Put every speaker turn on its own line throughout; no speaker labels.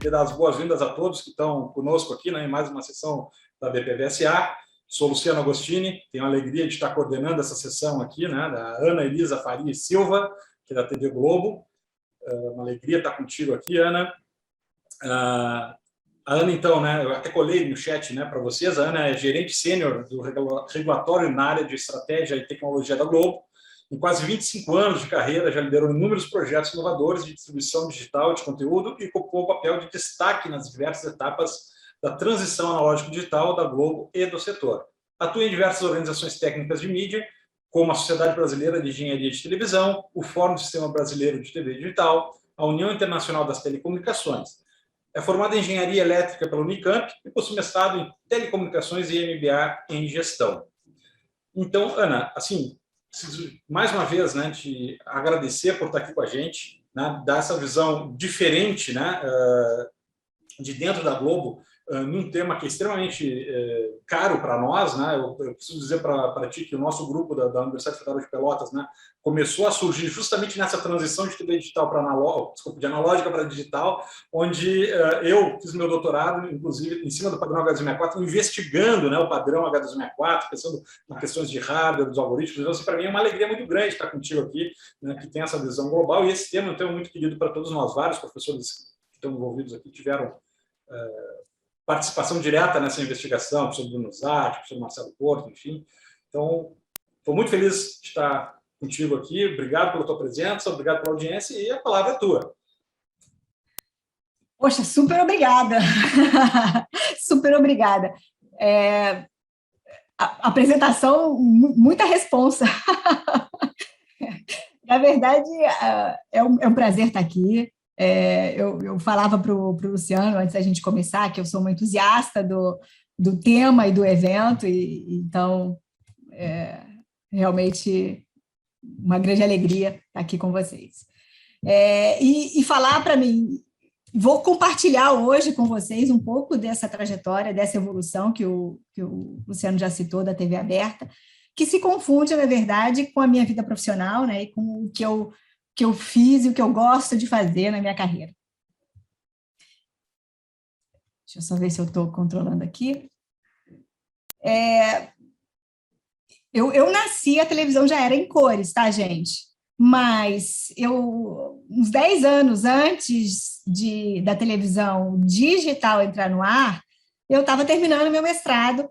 queria dar as boas-vindas a todos que estão conosco aqui, né, em mais uma sessão da BPVSA. Sou Luciano Agostini, tenho a alegria de estar coordenando essa sessão aqui, né, da Ana Elisa Faria Silva, que é da TV Globo. Uma alegria estar contigo aqui, Ana. A Ana, então, né, eu até colei no chat, né, para vocês, a Ana é gerente sênior do regulatório na área de estratégia e tecnologia da Globo. Em quase 25 anos de carreira, já liderou inúmeros projetos inovadores de distribuição digital de conteúdo e ocupou o papel de destaque nas diversas etapas da transição analógico-digital da Globo e do setor. Atua em diversas organizações técnicas de mídia, como a Sociedade Brasileira de Engenharia de Televisão, o Fórum do Sistema Brasileiro de TV Digital, a União Internacional das Telecomunicações. É formada em Engenharia Elétrica pela Unicamp e possui mestrado em Telecomunicações e MBA em Gestão. Então, Ana, assim, preciso mais uma vez, né, te agradecer por estar aqui com a gente, né, dar essa visão diferente, né, de dentro da Globo, num tema que é extremamente caro para nós, né? Eu preciso dizer para ti que o nosso grupo da Universidade Federal de Pelotas, né, começou a surgir justamente nessa transição de TV digital para de analógica para digital, onde eu fiz meu doutorado, inclusive, em cima do padrão H264, investigando, né, o padrão H264, pensando em questões de hardware, dos algoritmos. Então, assim, para mim é uma alegria muito grande estar contigo aqui, né, que tem essa visão global, e esse tema é um tema muito querido para todos nós. Vários professores que estão envolvidos aqui tiveram participação direta nessa investigação, o professor Bruno Zatti, o professor Marcelo Porto, enfim. Então, estou muito feliz de estar contigo aqui. Obrigado pela tua presença, obrigado pela audiência, e a palavra é tua.
Poxa, super obrigada. Super obrigada. A apresentação, muita responsa. Na verdade, é um prazer estar aqui. Eu falava para o Luciano, antes da gente começar, que eu sou uma entusiasta do tema e do evento, então, realmente, uma grande alegria estar aqui com vocês. E falar para mim, vou compartilhar hoje com vocês um pouco dessa trajetória, dessa evolução que o Luciano já citou, da TV aberta, que se confunde, na verdade, com a minha vida profissional, né, e com o que eu fiz e o que eu gosto de fazer na minha carreira. Deixa eu só ver se eu estou controlando aqui. Eu nasci, a televisão já era em cores, tá, gente? Mas uns 10 anos antes da televisão digital entrar no ar, eu estava terminando meu mestrado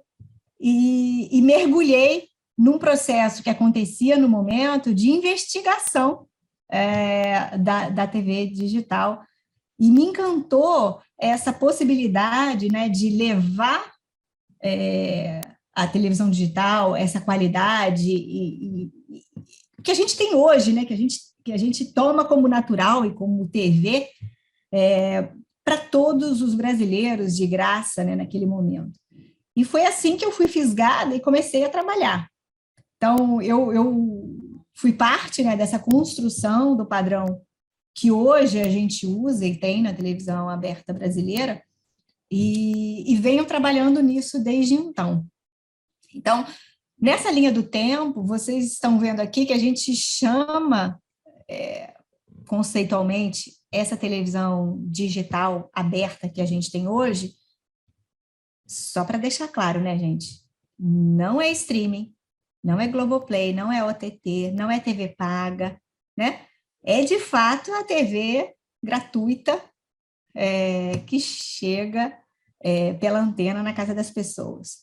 e mergulhei num processo que acontecia no momento de investigação da TV digital, e me encantou essa possibilidade, né, de levar a televisão digital, essa qualidade que a gente tem hoje, né, que a gente toma como natural e como TV, para todos os brasileiros de graça, né, naquele momento. E foi assim que eu fui fisgada e comecei a trabalhar. Então, eu fui parte, né, dessa construção do padrão que hoje a gente usa e tem na televisão aberta brasileira, e venho trabalhando nisso desde então. Então, nessa linha do tempo, vocês estão vendo aqui que a gente chama, conceitualmente, essa televisão digital aberta que a gente tem hoje, só para deixar claro, né, gente? Não é streaming, não é Globoplay, não é OTT, não é TV paga, né? É, de fato, a TV gratuita que chega pela antena na casa das pessoas.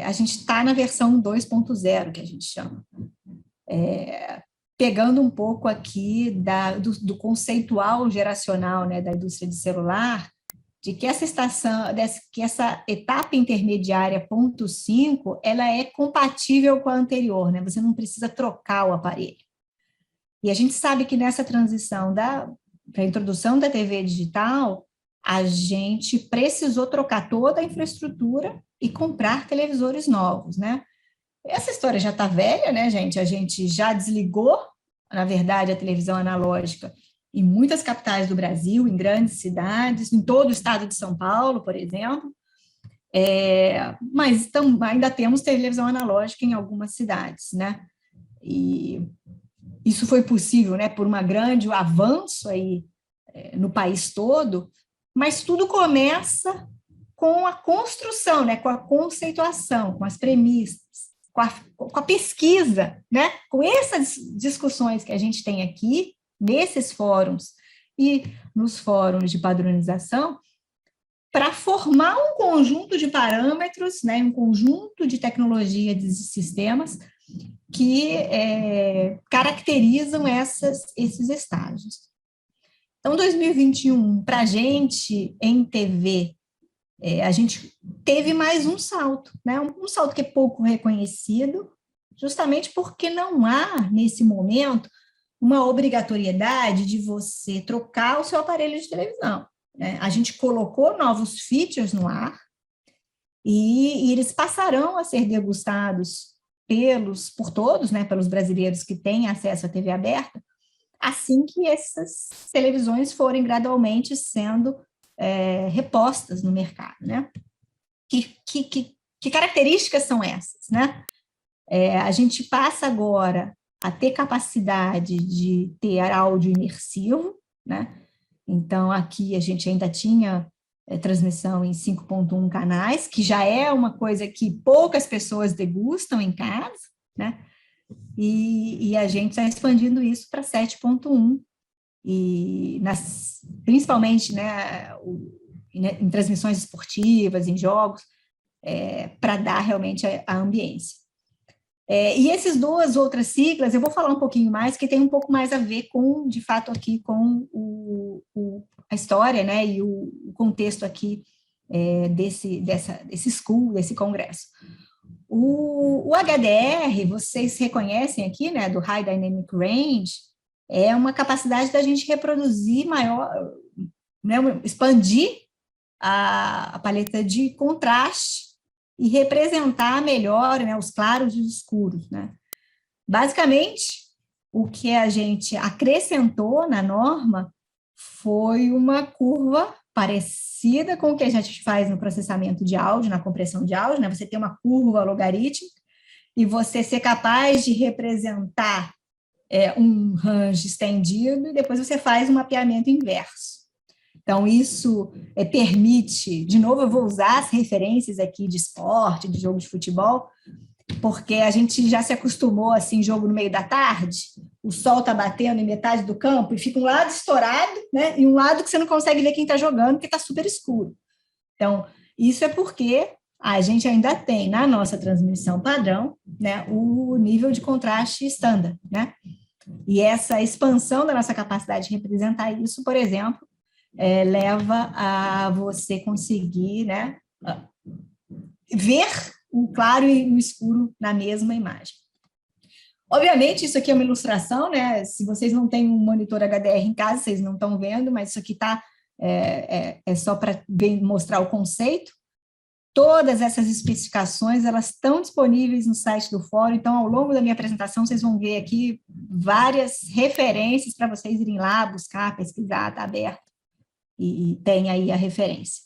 A gente está na versão 2.0, que a gente chama. Pegando um pouco aqui do conceitual geracional, né, da indústria de celular, de que essa etapa intermediária, ponto 5, ela é compatível com a anterior, né? Você não precisa trocar o aparelho. E a gente sabe que nessa transição para a introdução da TV digital, a gente precisou trocar toda a infraestrutura e comprar televisores novos, né? Essa história já está velha, né, gente? A gente já desligou, na verdade, a televisão analógica em muitas capitais do Brasil, em grandes cidades, em todo o estado de São Paulo, por exemplo, mas ainda temos televisão analógica em algumas cidades, né? E isso foi possível, né, por um grande avanço aí no país todo, mas tudo começa com a construção, né, com a conceituação, com as premissas, com a pesquisa, né, com essas discussões que a gente tem aqui, nesses fóruns e nos fóruns de padronização, para formar um conjunto de parâmetros, né, um conjunto de tecnologias e sistemas que caracterizam esses estágios. Então, 2021, para a gente, em TV, a gente teve mais um salto, né? Um salto que é pouco reconhecido, justamente porque não há, nesse momento, uma obrigatoriedade de você trocar o seu aparelho de televisão, né? A gente colocou novos features no ar e eles passarão a ser degustados por todos, né? Pelos brasileiros que têm acesso à TV aberta, assim que essas televisões forem gradualmente sendo repostas no mercado, né? Que características são essas, né? A gente passa agora a ter capacidade de ter áudio imersivo, né? Então, aqui a gente ainda tinha transmissão em 5.1 canais, que já é uma coisa que poucas pessoas degustam em casa, né? E a gente está expandindo isso para 7.1, e principalmente, né, em transmissões esportivas, em jogos, para dar realmente a ambiência. E essas duas outras siglas, eu vou falar um pouquinho mais, que tem um pouco mais a ver com, de fato, aqui com a história, né, e o contexto aqui desse school, desse congresso. O HDR, vocês reconhecem aqui, né, do High Dynamic Range, é uma capacidade da gente reproduzir maior, né, expandir a paleta de contraste e representar melhor, né, os claros e os escuros, né. Basicamente, o que a gente acrescentou na norma foi uma curva parecida com o que a gente faz no processamento de áudio, na compressão de áudio, né? Você tem uma curva logarítmica e você ser capaz de representar um range estendido e depois você faz um mapeamento inverso. Então, isso permite, de novo, eu vou usar as referências aqui de esporte, de jogo de futebol, porque a gente já se acostumou, assim, jogo no meio da tarde, o sol está batendo em metade do campo e fica um lado estourado, né, e um lado que você não consegue ver quem está jogando, porque está super escuro. Então, isso é porque a gente ainda tem, na nossa transmissão padrão, né, o nível de contraste estándar, né, e essa expansão da nossa capacidade de representar isso, por exemplo, leva a você conseguir, né, ver o claro e o escuro na mesma imagem. Obviamente, isso aqui é uma ilustração, né? Se vocês não têm um monitor HDR em casa, vocês não estão vendo, mas isso aqui só para mostrar o conceito. Todas essas especificações, elas estão disponíveis no site do fórum, então, ao longo da minha apresentação, vocês vão ver aqui várias referências para vocês irem lá, buscar, pesquisar, está aberto, e tem aí a referência.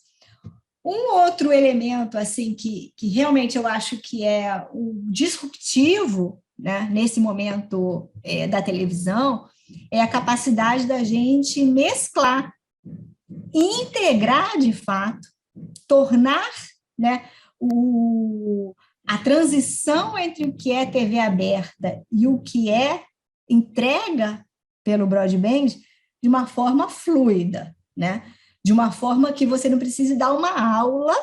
Um outro elemento, assim, que realmente eu acho que é o disruptivo, né, nesse momento da televisão, é a capacidade da gente mesclar, integrar, de fato, tornar, né, a transição entre o que é TV aberta e o que é entrega pelo broadband de uma forma fluida, né? De uma forma que você não precise dar uma aula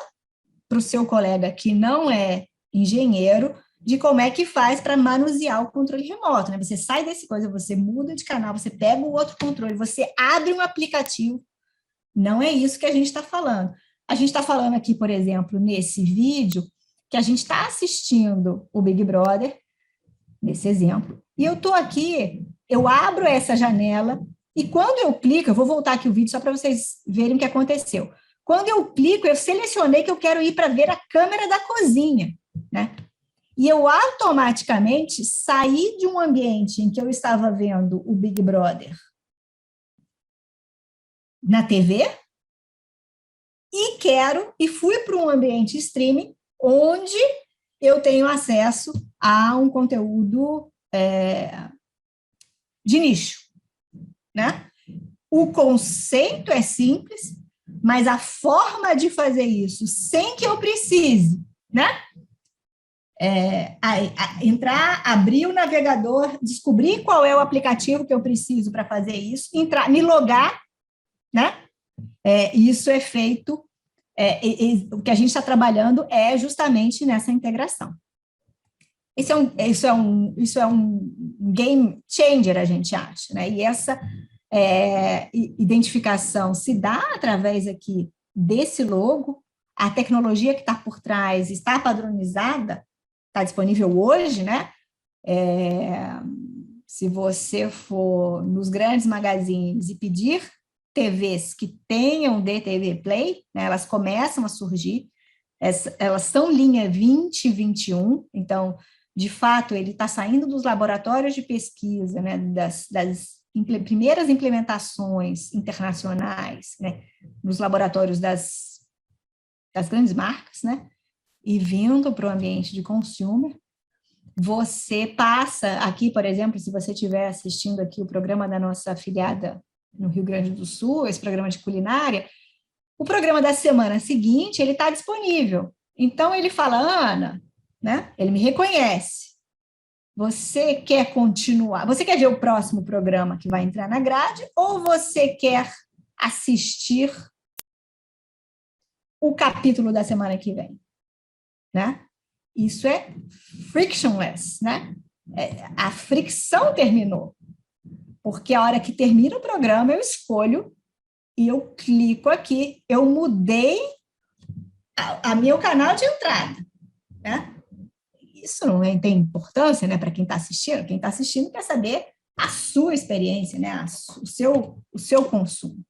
para o seu colega que não é engenheiro de como é que faz para manusear o controle remoto, né? Você sai desse coisa, você muda de canal, você pega o outro controle, você abre um aplicativo. Não é isso que a gente está falando. A gente está falando aqui, por exemplo, nesse vídeo, que a gente está assistindo o Big Brother, nesse exemplo, e eu estou aqui, eu abro essa janela, e quando eu clico, eu vou voltar aqui o vídeo só para vocês verem o que aconteceu. Quando eu clico, eu selecionei que eu quero ir para ver a câmera da cozinha, né? E eu automaticamente saí de um ambiente em que eu estava vendo o Big Brother na TV e fui para um ambiente streaming onde eu tenho acesso a um conteúdo de nicho, né? O conceito é simples, Mas a forma de fazer isso, sem que eu precise, né? Entrar, abrir o navegador, descobrir qual é o aplicativo que eu preciso para fazer isso, entrar, me logar, né? Isso é feito, o que a gente está trabalhando é justamente nessa integração. Isso é um game changer, a gente acha, né? E essa identificação se dá através aqui desse logo, a tecnologia que está por trás está padronizada, está disponível hoje, né? Se você for nos grandes magazines e pedir TVs que tenham DTV Play, né, elas começam a surgir, elas são linha 20 e 21, então, de fato, ele está saindo dos laboratórios de pesquisa, né, das primeiras implementações internacionais, né, nos laboratórios das grandes marcas, né, e vindo para o ambiente de consumer. Você passa aqui, por exemplo, se você estiver assistindo aqui o programa da nossa afiliada no Rio Grande do Sul, esse programa de culinária, o programa da semana seguinte, ele está disponível. Então, ele fala, Ana, né? Ele me reconhece. Você quer continuar? Você quer ver o próximo programa que vai entrar na grade ou você quer assistir o capítulo da semana que vem? Né? Isso é frictionless, né? A fricção terminou. Porque a hora que termina o programa, eu escolho e eu clico aqui, eu mudei a meu canal de entrada, né? Isso não tem importância, né, para quem está assistindo. Quem está assistindo quer saber a sua experiência, né, o seu consumo.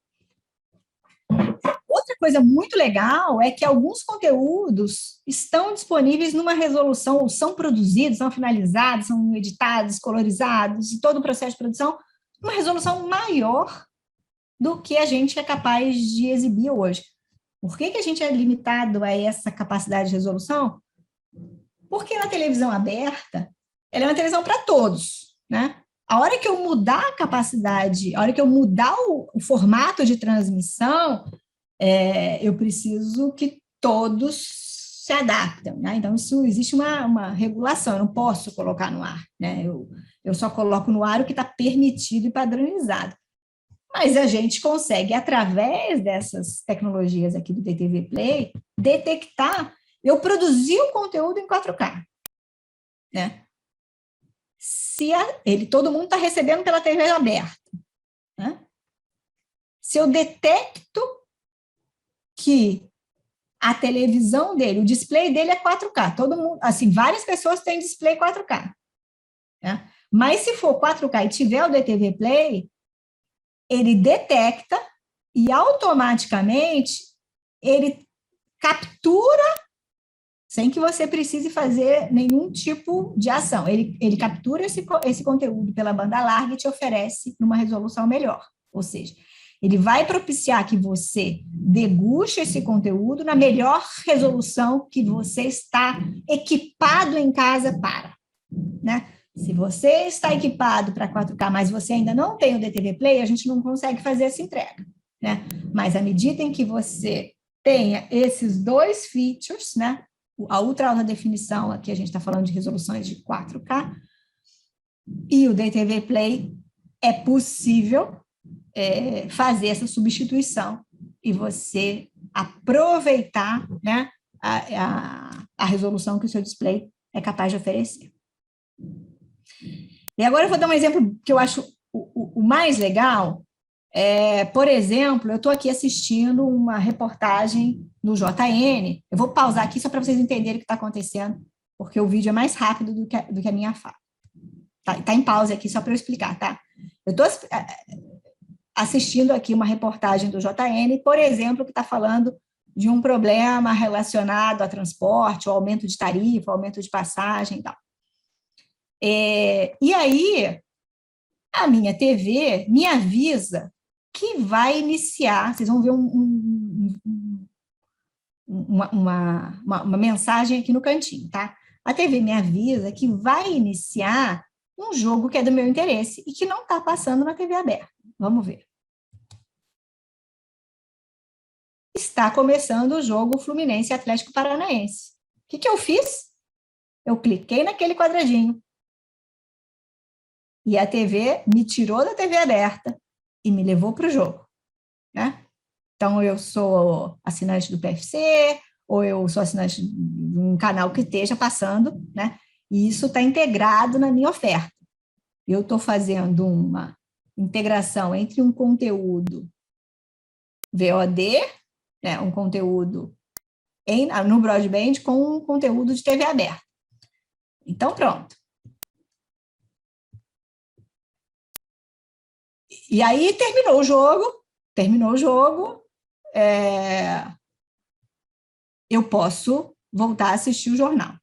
Outra coisa muito legal é que alguns conteúdos estão disponíveis numa resolução, ou são produzidos, são finalizados, são editados, colorizados, e todo o processo de produção, uma resolução maior do que a gente é capaz de exibir hoje. Por que a gente é limitado a essa capacidade de resolução? Porque na televisão aberta, ela é uma televisão para todos, né? A hora que eu mudar a capacidade, a hora que eu mudar o formato de transmissão, eu preciso que todos se adaptem, né? Então, isso existe uma regulação, eu não posso colocar no ar, né? Eu só coloco no ar o que está permitido e padronizado. Mas a gente consegue, através dessas tecnologias aqui do DTV Play, detectar, eu produzi o conteúdo em 4K, né? Todo mundo está recebendo pela TV aberta, né? Se eu detecto que a televisão dele, o display dele é 4K, todo mundo, assim, várias pessoas têm display 4K, né? Mas se for 4K e tiver o DTV Play, ele detecta e automaticamente ele captura sem que você precise fazer nenhum tipo de ação. Ele captura esse conteúdo pela banda larga e te oferece numa resolução melhor. Ou seja, ele vai propiciar que você deguste esse conteúdo na melhor resolução que você está equipado em casa para, né? Se você está equipado para 4K, mas você ainda não tem o DTV Play, a gente não consegue fazer essa entrega, né? Mas à medida em que você tenha esses dois features, né? A ultra alta definição, aqui a gente está falando de resoluções de 4K, e o DTV Play, é possível fazer essa substituição e você aproveitar, né, a resolução que o seu display é capaz de oferecer. E agora eu vou dar um exemplo que eu acho o mais legal. Por exemplo, eu estou aqui assistindo uma reportagem no JN. Eu vou pausar aqui só para vocês entenderem o que está acontecendo, porque o vídeo é mais rápido do que a minha fala. Tá em pausa aqui só para eu explicar, tá? Eu estou assistindo aqui uma reportagem do JN, por exemplo, que está falando de um problema relacionado a transporte, ou aumento de tarifa, aumento de passagem e tal. E aí, a minha TV me avisa que vai iniciar, vocês vão ver uma mensagem aqui no cantinho, tá? A TV me avisa que vai iniciar um jogo que é do meu interesse e que não está passando na TV aberta. Vamos ver. está começando o jogo Fluminense e Atlético Paranaense. O que eu fiz? Eu cliquei naquele quadradinho. E a TV me tirou da TV aberta e me levou para o jogo, né? Então, eu sou assinante do PFC, ou eu sou assinante de um canal que esteja passando, né? E isso está integrado na minha oferta. Eu estou fazendo uma integração entre um conteúdo VOD, né, um conteúdo no broadband, com um conteúdo de TV aberta. Então, pronto. E aí terminou o jogo, eu posso voltar a assistir o jornal.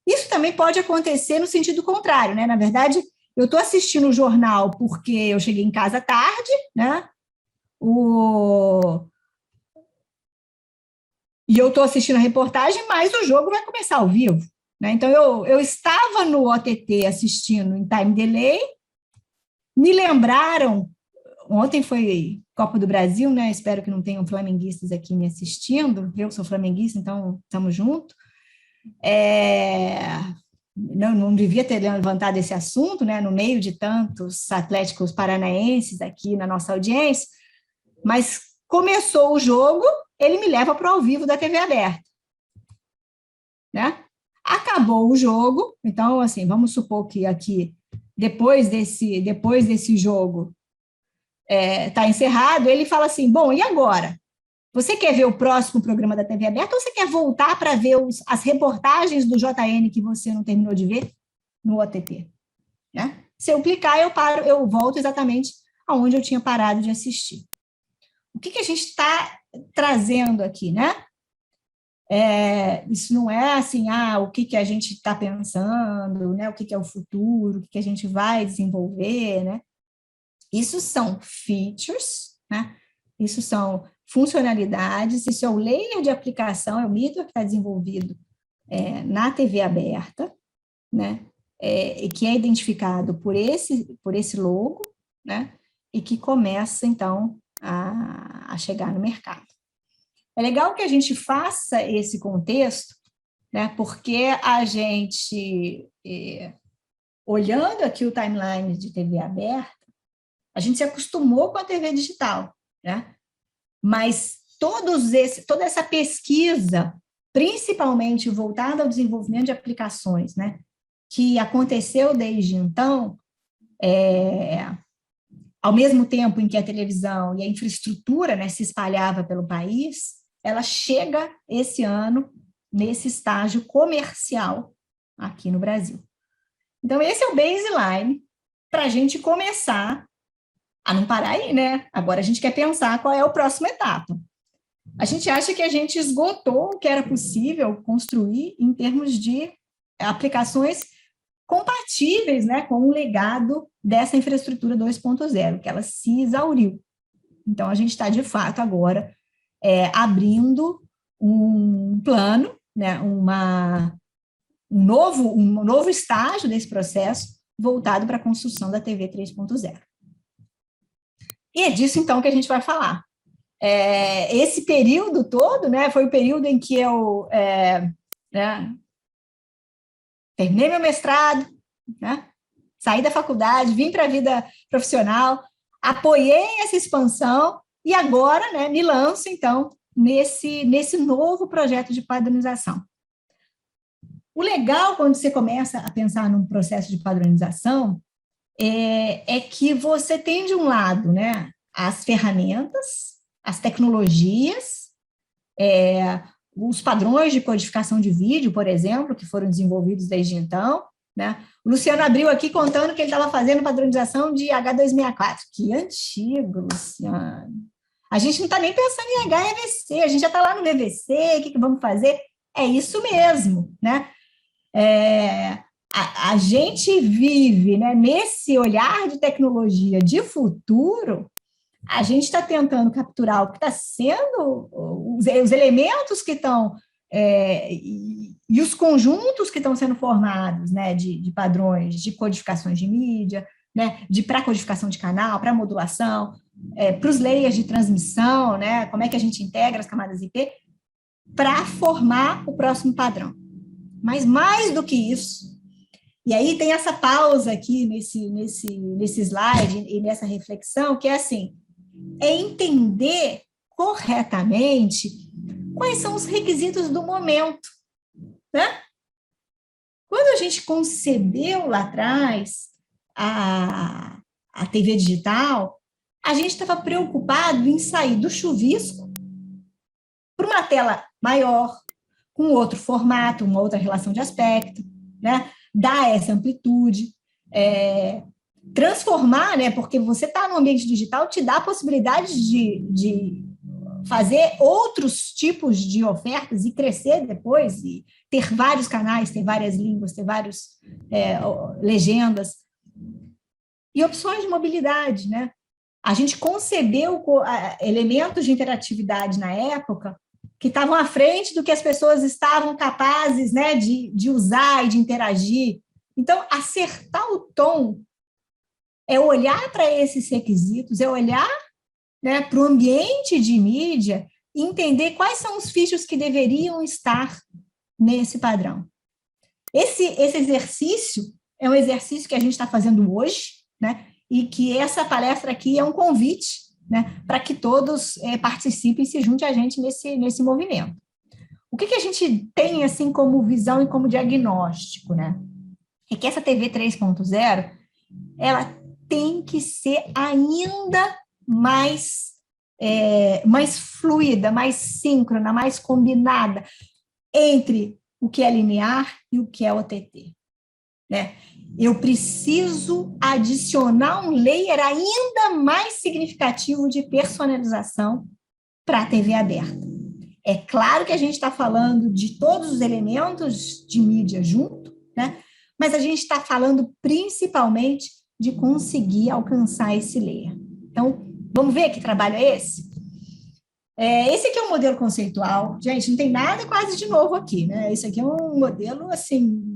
Isso também pode acontecer no sentido contrário, né? Na verdade, eu estou assistindo o jornal porque eu cheguei em casa tarde, né? E eu estou assistindo a reportagem, mas o jogo vai começar ao vivo, né? Então, eu estava no OTT assistindo em time delay, me lembraram, ontem foi Copa do Brasil, né? Espero que não tenham flamenguistas aqui me assistindo, eu sou flamenguista, então estamos juntos. Não devia ter levantado esse assunto, né? No meio de tantos atléticos paranaenses aqui na nossa audiência, mas começou o jogo, ele me leva para o ao vivo da TV aberta, né? Acabou o jogo, então, assim, vamos supor que aqui, depois desse jogo tá encerrado, ele fala assim, bom, e agora? Você quer ver o próximo programa da TV aberta ou você quer voltar para ver as reportagens do JN que você não terminou de ver no OTT? Né? Se eu clicar, eu volto exatamente aonde eu tinha parado de assistir. O que a gente está trazendo aqui, né? Isso não é assim, o que a gente está pensando, né? O que é o futuro, o que a gente vai desenvolver, né? Isso são features, né? Isso são funcionalidades, isso é o layer de aplicação, é o middleware que está desenvolvido na TV aberta, né? E que é identificado por esse logo, né? E que começa, então, a chegar no mercado. É legal que a gente faça esse contexto, né? Porque a gente, olhando aqui o timeline de TV aberta, a gente se acostumou com a TV digital, né? Mas toda essa pesquisa, principalmente voltada ao desenvolvimento de aplicações, né, que aconteceu desde então, ao mesmo tempo em que a televisão e a infraestrutura, né, se espalhava pelo país, ela chega esse ano nesse estágio comercial aqui no Brasil. Então, esse é o baseline para a gente começar a não parar aí, né? Agora a gente quer pensar qual é a próxima etapa. A gente acha que a gente esgotou o que era possível construir em termos de aplicações compatíveis, né, com o legado dessa infraestrutura 2.0, que ela se exauriu. Então, a gente está, de fato, agora abrindo um plano, né, um novo estágio desse processo voltado para a construção da TV 3.0. E é disso, então, que a gente vai falar. Esse período todo, né, foi o período em que eu terminei meu mestrado, né, saí da faculdade, vim para a vida profissional, apoiei essa expansão e agora, né, me lanço, então, nesse novo projeto de padronização. O legal, quando você começa a pensar num processo de padronização, é que você tem, de um lado, né, as ferramentas, as tecnologias, os padrões de codificação de vídeo, por exemplo, que foram desenvolvidos desde então, né? O Luciano abriu aqui contando que ele estava fazendo padronização de H264. Que antigo, Luciano. A gente não está nem pensando em HEVC, a gente já está lá no VVC, o que vamos fazer? É isso mesmo, né? A gente vive, né, nesse olhar de tecnologia de futuro, a gente está tentando capturar o que está sendo, os elementos que estão, e os conjuntos que estão sendo formados, né, de padrões, de codificações de mídia, né, para codificação de canal, para modulação, para os layers de transmissão, né? Como é que a gente integra as camadas IP para formar o próximo padrão. Mas mais do que isso, e aí tem essa pausa aqui nesse slide e nessa reflexão, que é assim, é entender corretamente quais são os requisitos do momento, né? Quando a gente concebeu lá atrás a TV digital, a gente estava preocupado em sair do chuvisco para uma tela maior, com outro formato, uma outra relação de aspecto, né? Dar essa amplitude, transformar, né? Porque você está no ambiente digital, te dá a possibilidade de fazer outros tipos de ofertas e crescer depois, e ter vários canais, ter várias línguas, ter várias legendas. E opções de mobilidade, né? A gente concebeu elementos de interatividade na época que estavam à frente do que as pessoas estavam capazes, né, de usar e de interagir. Então, acertar o tom é olhar para esses requisitos, é olhar, né, para o ambiente de mídia e entender quais são os features que deveriam estar nesse padrão. Esse exercício é um exercício que a gente está fazendo hoje, né, e que essa palestra aqui é um convite, né, para que todos participem e se juntem a gente nesse movimento. O que a gente tem assim como visão e como diagnóstico, né? É que essa TV 3.0 ela tem que ser ainda mais fluida, mais síncrona, mais combinada entre o que é linear e o que é OTT, né? Eu preciso adicionar um layer ainda mais significativo de personalização para a TV aberta. É claro que a gente está falando de todos os elementos de mídia junto, né? Mas a gente está falando principalmente de conseguir alcançar esse layer. Então, vamos ver que trabalho é esse? Esse aqui é um modelo conceitual. Gente, não tem nada quase de novo aqui, né? Esse aqui é um modelo, assim,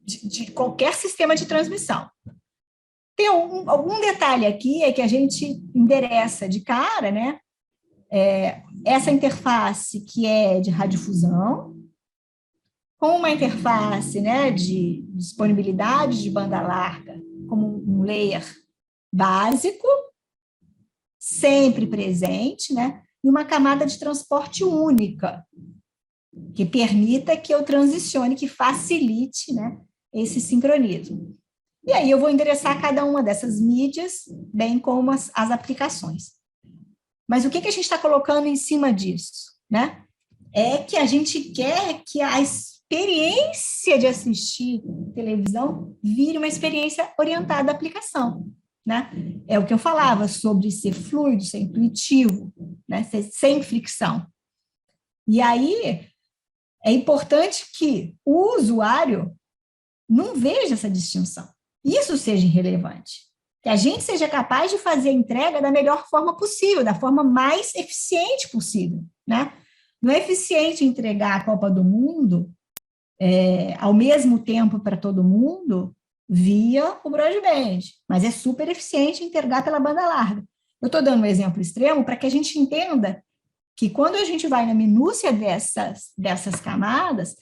de qualquer sistema de transmissão. Tem algum detalhe aqui é que a gente endereça de cara, né? Essa interface que é de radiodifusão, com uma interface, né, de disponibilidade de banda larga, como um layer básico, sempre presente, né? E uma camada de transporte única, que permita que eu transicione, que facilite, né, esse sincronismo. E aí eu vou endereçar cada uma dessas mídias, bem como as aplicações. Mas o que a gente está colocando em cima disso, né? É que a gente quer que a experiência de assistir televisão vire uma experiência orientada à aplicação, né? É o que eu falava sobre ser fluido, ser intuitivo, né? Ser sem fricção. E aí é importante que o usuário não veja essa distinção. Isso seja irrelevante. Que a gente seja capaz de fazer a entrega da melhor forma possível, da forma mais eficiente possível, né? Não é eficiente entregar a Copa do Mundo ao mesmo tempo para todo mundo via o broadband, mas é super eficiente entregar pela banda larga. Eu estou dando um exemplo extremo para que a gente entenda que quando a gente vai na minúcia dessas camadas,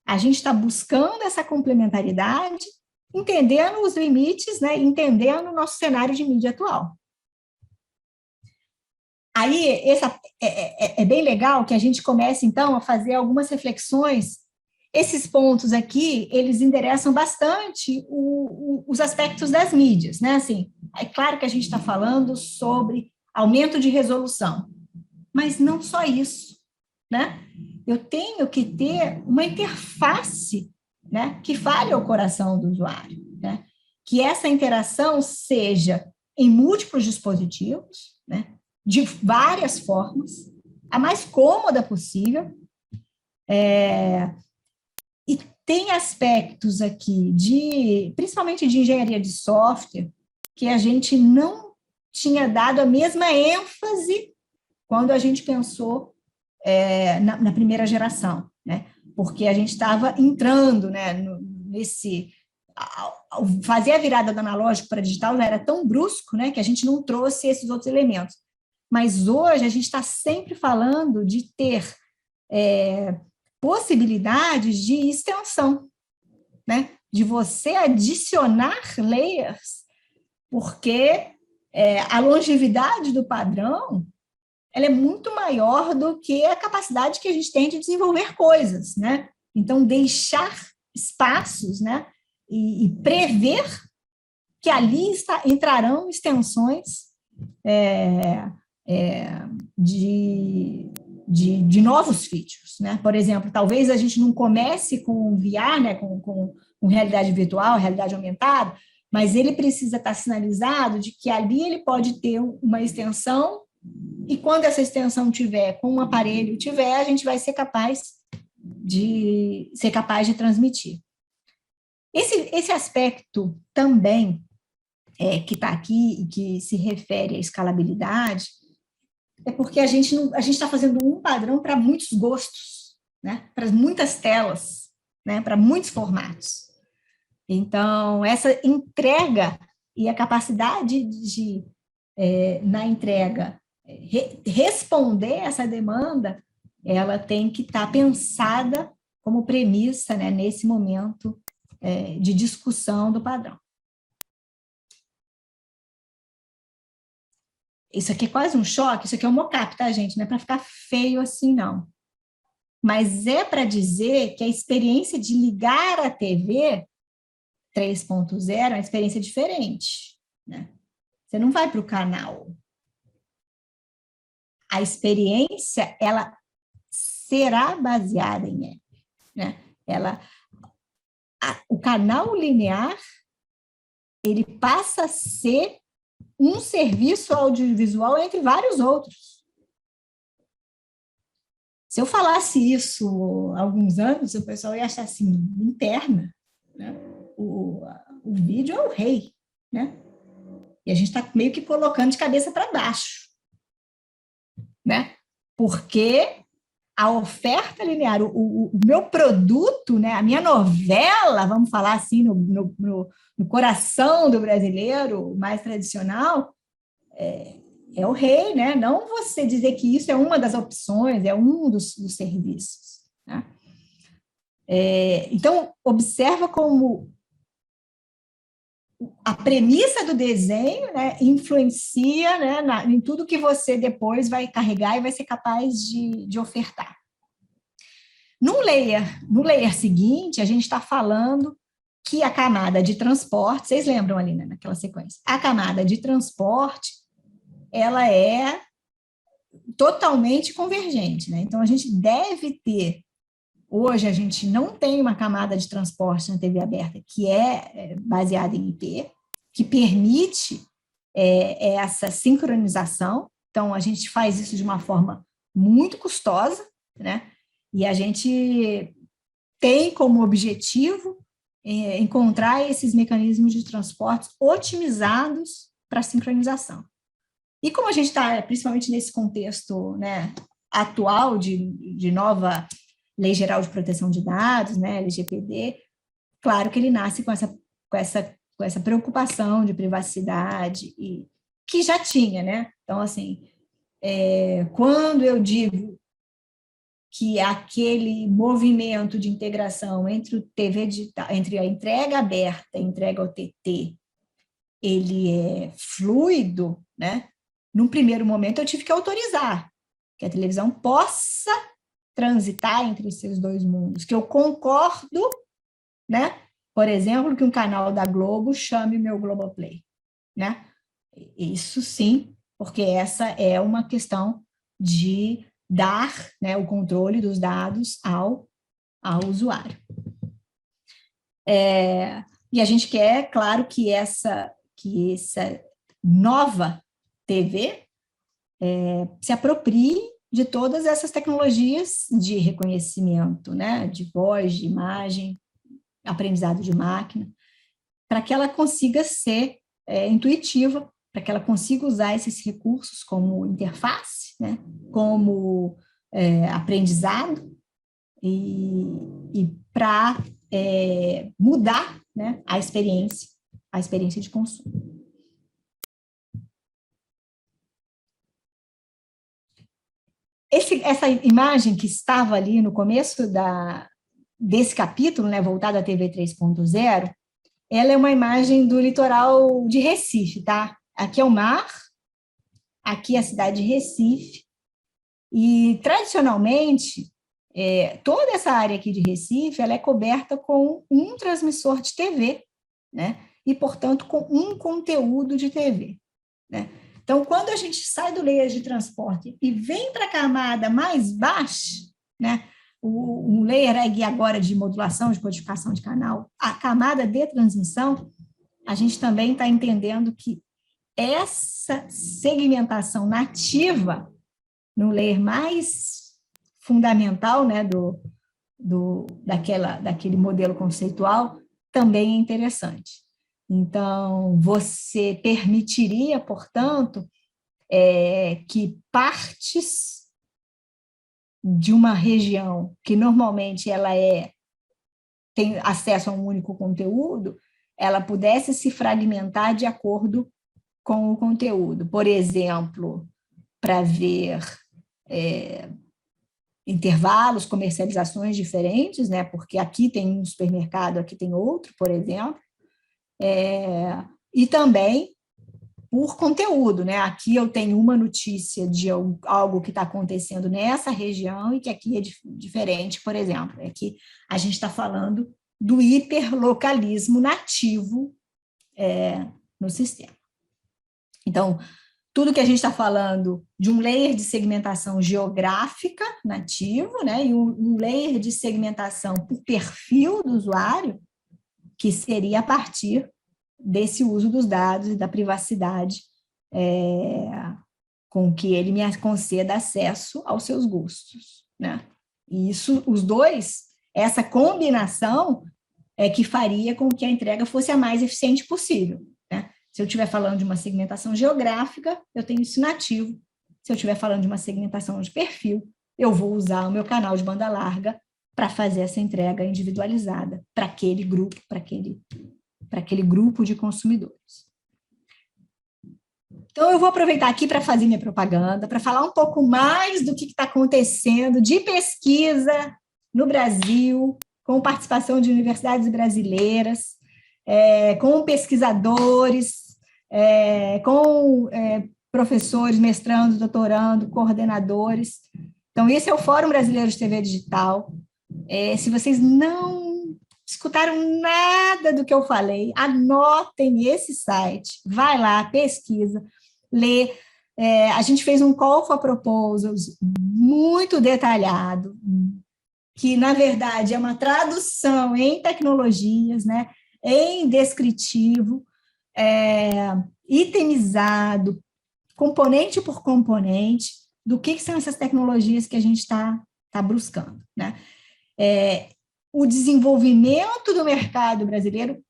a gente está buscando essa complementaridade, entendendo os limites, né, entendendo o nosso cenário de mídia atual. Aí, é bem legal que a gente comece, então, a fazer algumas reflexões. Esses pontos aqui, eles endereçam bastante os aspectos das mídias, né? Assim, é claro que a gente está falando sobre aumento de resolução, mas não só isso, né? Eu tenho que ter uma interface, né, que fale ao coração do usuário, né? Que essa interação seja em múltiplos dispositivos, né, de várias formas, a mais cômoda possível, e tem aspectos aqui, principalmente de engenharia de software, que a gente não tinha dado a mesma ênfase quando a gente pensou na primeira geração, né? Porque a gente estava entrando, né, nesse fazer a virada do analógico para digital já era tão brusco, né, que a gente não trouxe esses outros elementos. Mas hoje a gente está sempre falando de ter possibilidades de extensão, né, de você adicionar layers, porque a longevidade do padrão ela é muito maior do que a capacidade que a gente tem de desenvolver coisas, né? Então, deixar espaços, né, e prever que ali entrarão extensões de novos features, né? Por exemplo, talvez a gente não comece com VR, né, com realidade virtual, realidade aumentada, mas ele precisa estar sinalizado de que ali ele pode ter uma extensão, e quando essa extensão tiver, com um aparelho tiver, a gente vai ser capaz de transmitir. Esse aspecto também que está aqui e que se refere à escalabilidade é porque a gente está fazendo um padrão para muitos gostos, né? Para muitas telas, né? Para muitos formatos. Então, essa entrega e a capacidade de, na entrega, responder essa demanda, ela tem que estar pensada como premissa, né, nesse momento de discussão do padrão. Isso aqui é quase um choque, isso aqui é um mockup, tá, gente? Não é para ficar feio assim, não. Mas é para dizer que a experiência de ligar a TV 3.0 é uma experiência diferente, né? Você não vai para o canal. A experiência, ela será baseada em app, né? O canal linear, ele passa a ser um serviço audiovisual entre vários outros. Se eu falasse isso há alguns anos, o pessoal ia achar assim, interna, né? O vídeo é o rei, né? E a gente está meio que colocando de cabeça para baixo, né? Porque a oferta linear, o meu produto, né, a minha novela, vamos falar assim, no coração do brasileiro mais tradicional, é o rei, né? Não você dizer que isso é uma das opções, é um dos serviços, né? Então, observa como a premissa do desenho, né, influencia, né, em tudo que você depois vai carregar e vai ser capaz de ofertar. No layer seguinte, a gente está falando que a camada de transporte, vocês lembram ali, né, naquela sequência, a camada de transporte, ela é totalmente convergente, né? Então, a gente deve ter, hoje a gente não tem uma camada de transporte na TV aberta que é baseada em IP, que permite essa sincronização. Então, a gente faz isso de uma forma muito custosa, né? E a gente tem como objetivo encontrar esses mecanismos de transporte otimizados para sincronização. E como a gente está, principalmente nesse contexto, né, atual de nova Lei Geral de Proteção de Dados, né, LGPD, claro que ele nasce com essa preocupação de privacidade, e que já tinha, né? Então, assim, quando eu digo que aquele movimento de integração entre o TV digital, entre a entrega aberta e a entrega OTT, ele é fluido, né? Num primeiro momento, eu tive que autorizar que a televisão possa transitar entre esses dois mundos, que eu concordo, né? Por exemplo, que um canal da Globo chame o meu Globoplay, né? Isso sim, porque essa é uma questão de dar, né, o controle dos dados ao usuário. E a gente quer, claro, que essa nova TV se aproprie de todas essas tecnologias de reconhecimento, né, de voz, de imagem, aprendizado de máquina, para que ela consiga ser intuitiva, para que ela consiga usar esses recursos como interface, né, como aprendizado, e para mudar, né, a experiência de consumo. Essa imagem que estava ali no começo desse capítulo, né, voltado à TV 3.0, ela é uma imagem do litoral de Recife, tá? Aqui é o mar, aqui é a cidade de Recife, e tradicionalmente, toda essa área aqui de Recife, ela é coberta com um transmissor de TV, né? E, portanto, com um conteúdo de TV, né? Então, quando a gente sai do layer de transporte e vem para a camada mais baixa, né, um layer agora de modulação, de codificação de canal, a camada de transmissão, a gente também está entendendo que essa segmentação nativa, no layer mais fundamental, né, daquele modelo conceitual, também é interessante. Então, você permitiria, portanto, que partes de uma região que normalmente ela tem acesso a um único conteúdo, ela pudesse se fragmentar de acordo com o conteúdo. Por exemplo, para ver intervalos, comercializações diferentes, né? Porque aqui tem um supermercado, aqui tem outro, por exemplo. E também por conteúdo, né? Aqui eu tenho uma notícia de algo que está acontecendo nessa região e que aqui é diferente, por exemplo. Aqui a gente está falando do hiperlocalismo nativo no sistema. Então, tudo que a gente está falando de um layer de segmentação geográfica nativo, né? E um layer de segmentação por perfil do usuário, que seria a partir desse uso dos dados e da privacidade com que ele me conceda acesso aos seus gostos, né? E isso, os dois, essa combinação é que faria com que a entrega fosse a mais eficiente possível, né? Se eu estiver falando de uma segmentação geográfica, eu tenho isso nativo. Se eu estiver falando de uma segmentação de perfil, eu vou usar o meu canal de banda larga para fazer essa entrega individualizada para aquele grupo, para aquele grupo de consumidores. Então, eu vou aproveitar aqui para fazer minha propaganda, para falar um pouco mais do que está acontecendo de pesquisa no Brasil, com participação de universidades brasileiras, com pesquisadores, com professores, mestrandos, doutorando, coordenadores. Então, esse é o Fórum Brasileiro de TV Digital. Se vocês não escutaram nada do que eu falei, anotem esse site, vai lá, pesquisa, lê. A gente fez um call for proposals muito detalhado, que, na verdade, é uma tradução em tecnologias, né, em descritivo, itemizado, componente por componente, do que são essas tecnologias que a gente está buscando, né? O desenvolvimento do mercado brasileiro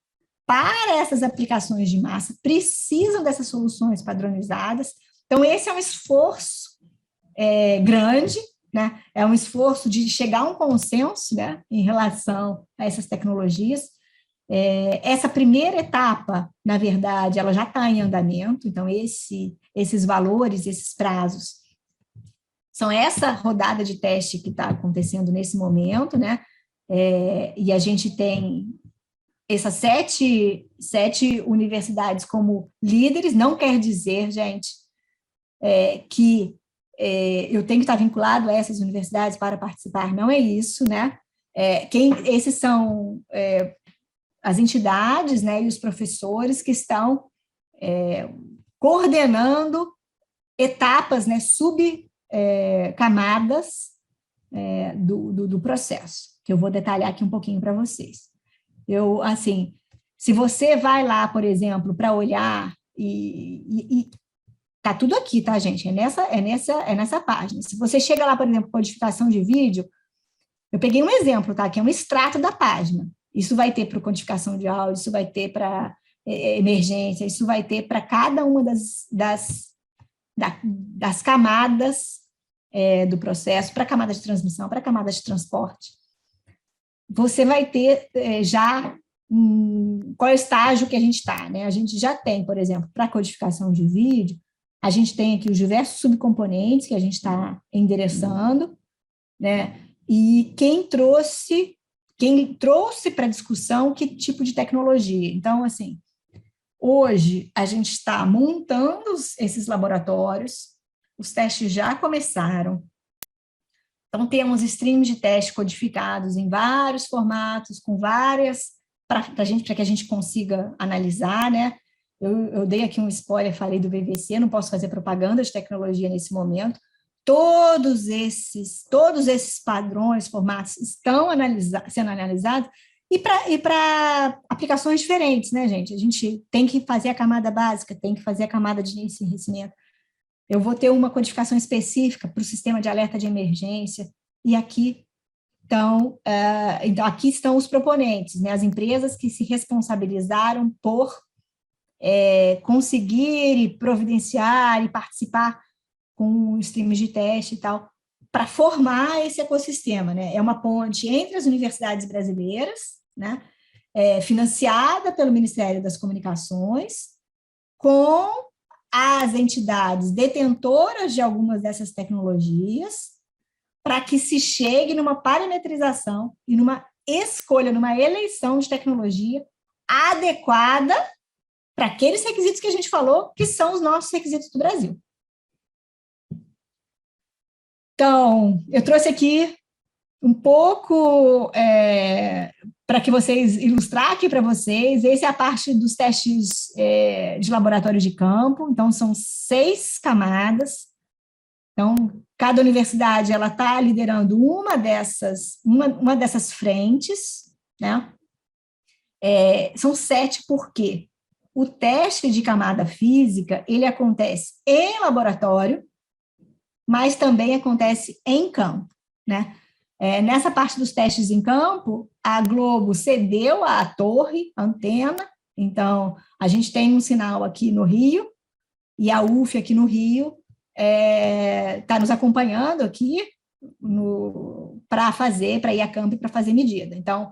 para essas aplicações de massa precisam dessas soluções padronizadas. Então, esse é um esforço grande, né? É um esforço de chegar a um consenso, né, em relação a essas tecnologias. Essa primeira etapa, na verdade, ela já está em andamento, então esses valores, esses prazos, são essa rodada de teste que está acontecendo nesse momento, né? E a gente tem essas sete universidades como líderes. Não quer dizer, gente, que eu tenho que estar vinculado a essas universidades para participar, não é isso, né? Esses são as entidades, né, e os professores que estão coordenando etapas, né, subcamadas do processo, que eu vou detalhar aqui um pouquinho para vocês. Assim, se você vai lá, por exemplo, para olhar e tá tudo aqui, tá, gente? É nessa página. Se você chega lá, por exemplo, codificação de vídeo, eu peguei um exemplo, tá? Que é um extrato da página. Isso vai ter para codificação de áudio, isso vai ter para emergência, isso vai ter para cada uma das camadas do processo, para a camada de transmissão, para a camada de transporte. você vai ter já qual é o estágio que a gente está, né? A gente já tem, por exemplo, para codificação de vídeo, a gente tem aqui os diversos subcomponentes que a gente está endereçando, né? E quem trouxe para a discussão que tipo de tecnologia. Então, assim, hoje a gente está montando esses laboratórios, os testes já começaram. Então, temos streams de teste codificados em vários formatos, com várias, para que a gente consiga analisar, né? Eu dei aqui um spoiler, falei do VVC, não posso fazer propaganda de tecnologia nesse momento. Todos esses padrões, formatos estão sendo analisados e para aplicações diferentes, né, gente? A gente tem que fazer a camada básica, tem que fazer a camada de enriquecimento. Eu vou ter uma codificação específica para o sistema de alerta de emergência, e aqui aqui estão os proponentes, né, as empresas que se responsabilizaram por conseguir e providenciar e participar com streams de teste e tal, para formar esse ecossistema, né? É uma ponte entre as universidades brasileiras, né, financiada pelo Ministério das Comunicações, com as entidades detentoras de algumas dessas tecnologias, para que se chegue numa parametrização e numa escolha, numa eleição de tecnologia adequada para aqueles requisitos que a gente falou, que são os nossos requisitos do Brasil. Então, eu trouxe aqui um pouco para que vocês, ilustrar aqui para vocês, essa é a parte dos testes de laboratório de campo, então são 6 camadas, então cada universidade ela está liderando uma dessas frentes, né? São 7 porque o teste de camada física, ele acontece em laboratório, mas também acontece em campo, né? Nessa parte dos testes em campo, a Globo cedeu a torre, a antena, então a gente tem um sinal aqui no Rio, e a UF aqui no Rio está nos acompanhando aqui para ir a campo e para fazer medida. Então,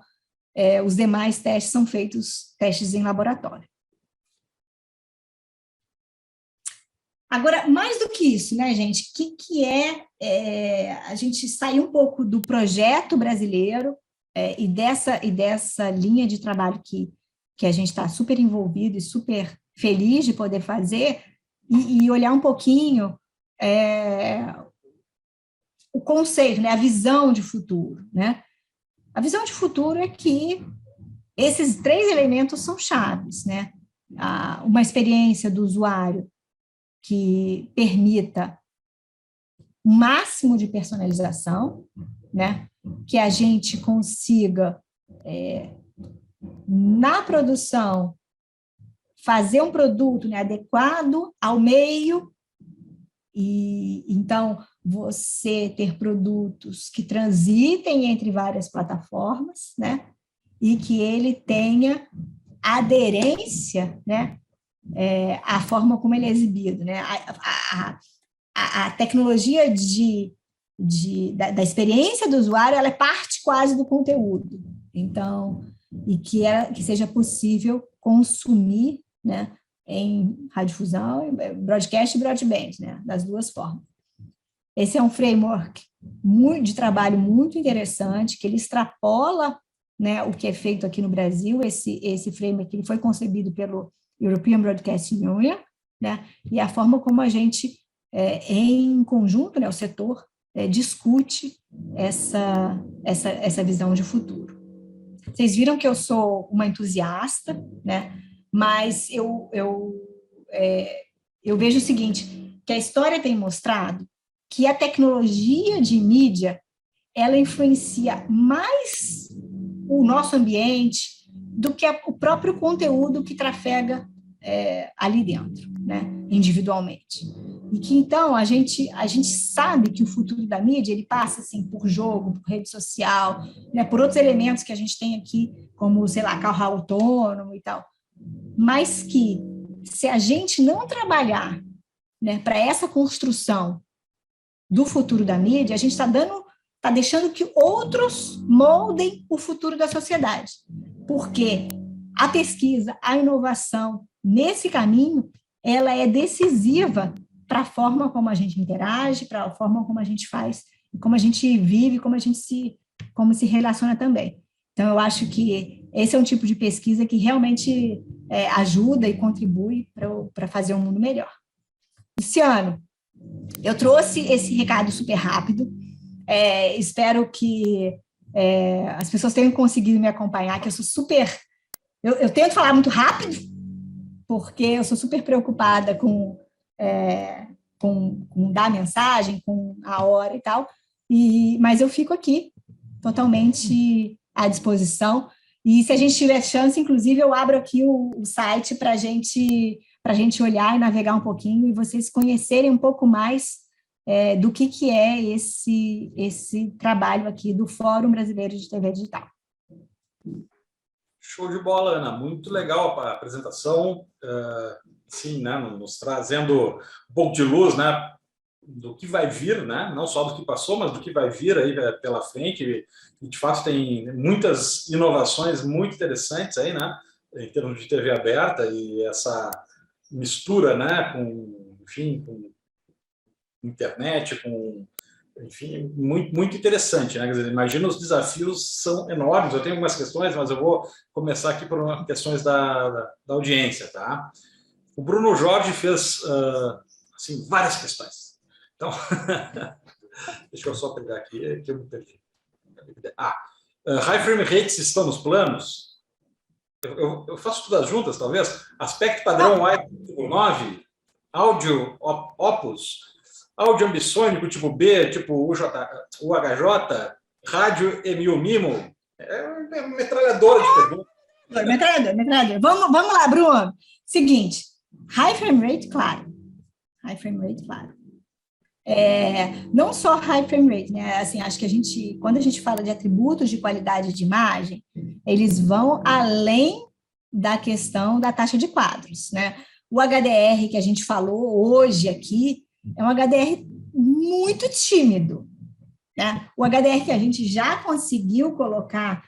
os demais testes são feitos testes em laboratório. Agora, mais do que isso, né, gente, o que a gente sair um pouco do projeto brasileiro e dessa linha de trabalho que a gente está super envolvido e super feliz de poder fazer, e olhar um pouquinho o conceito, né, a visão de futuro, né? A visão de futuro é que esses 3 elementos são chaves, né? Uma experiência do usuário que permita o máximo de personalização, né? Que a gente consiga, na produção, fazer um produto, né, adequado ao meio, e então você ter produtos que transitem entre várias plataformas, né? E que ele tenha aderência, né? A forma como ele é exibido, né? A tecnologia da experiência do usuário, ela é parte quase do conteúdo. Então, e que seja possível consumir, né, em radiodifusão, broadcast e broadband, né, das duas formas. Esse é um framework de trabalho muito interessante, que ele extrapola, né, o que é feito aqui no Brasil. Esse framework ele foi concebido pelo European Broadcasting Union, né, e a forma como a gente, em conjunto, né, o setor, discute essa visão de futuro. Vocês viram que eu sou uma entusiasta, né, mas eu vejo o seguinte, que a história tem mostrado que a tecnologia de mídia, ela influencia mais o nosso ambiente do que o próprio conteúdo que trafega ali dentro, né, individualmente. E que, então, a gente sabe que o futuro da mídia, ele passa, assim, por jogo, por rede social, né, por outros elementos que a gente tem aqui, como, sei lá, carro autônomo e tal, mas que, se a gente não trabalhar, né, para essa construção do futuro da mídia, a gente está dando está deixando que outros moldem o futuro da sociedade. Porque a pesquisa, a inovação, nesse caminho, ela é decisiva para a forma como a gente interage, para a forma como a gente faz, como a gente vive, como se relaciona também. Então, eu acho que esse é um tipo de pesquisa que realmente ajuda e contribui para fazer um mundo melhor. Luciano, eu trouxe esse recado super rápido, espero que as pessoas tenham conseguido me acompanhar, que eu sou super... Eu tento falar muito rápido, porque eu sou super preocupada com dar mensagem, com a hora e tal, mas eu fico aqui totalmente à disposição, e se a gente tiver chance, inclusive, eu abro aqui o site para a gente olhar e navegar um pouquinho, e vocês conhecerem um pouco mais do que é esse trabalho aqui do Fórum Brasileiro de TV Digital.
Show de bola, Ana. Muito legal a apresentação, sim, né, nos trazendo um pouco de luz, né, do que vai vir, né, não só do que passou, mas do que vai vir aí pela frente. E, de fato, tem muitas inovações muito interessantes aí, né, em termos de TV aberta, e essa mistura, né, enfim, com internet, enfim, muito, muito interessante, né? Quer dizer, imagina, os desafios são enormes. Eu tenho algumas questões, mas eu vou começar aqui por questões da audiência, tá? O Bruno Jorge fez assim, várias questões. Então, deixa eu só pegar aqui, que eu me perdi. High frame rates estão nos planos? Eu faço todas juntas, talvez. Aspecto padrão Y9, áudio Opus, áudio ambissônico tipo B, tipo UHJ, rádio Emil Mimo. É uma metralhadora de perguntas.
Metralhadora. Vamos lá, Bruno. Seguinte, high frame rate, claro. High frame rate, claro. Não só high frame rate, né? Assim, acho que quando a gente fala de atributos de qualidade de imagem, eles vão além da questão da taxa de quadros, né? O HDR que a gente falou hoje aqui é um HDR muito tímido, né? O HDR que a gente já conseguiu colocar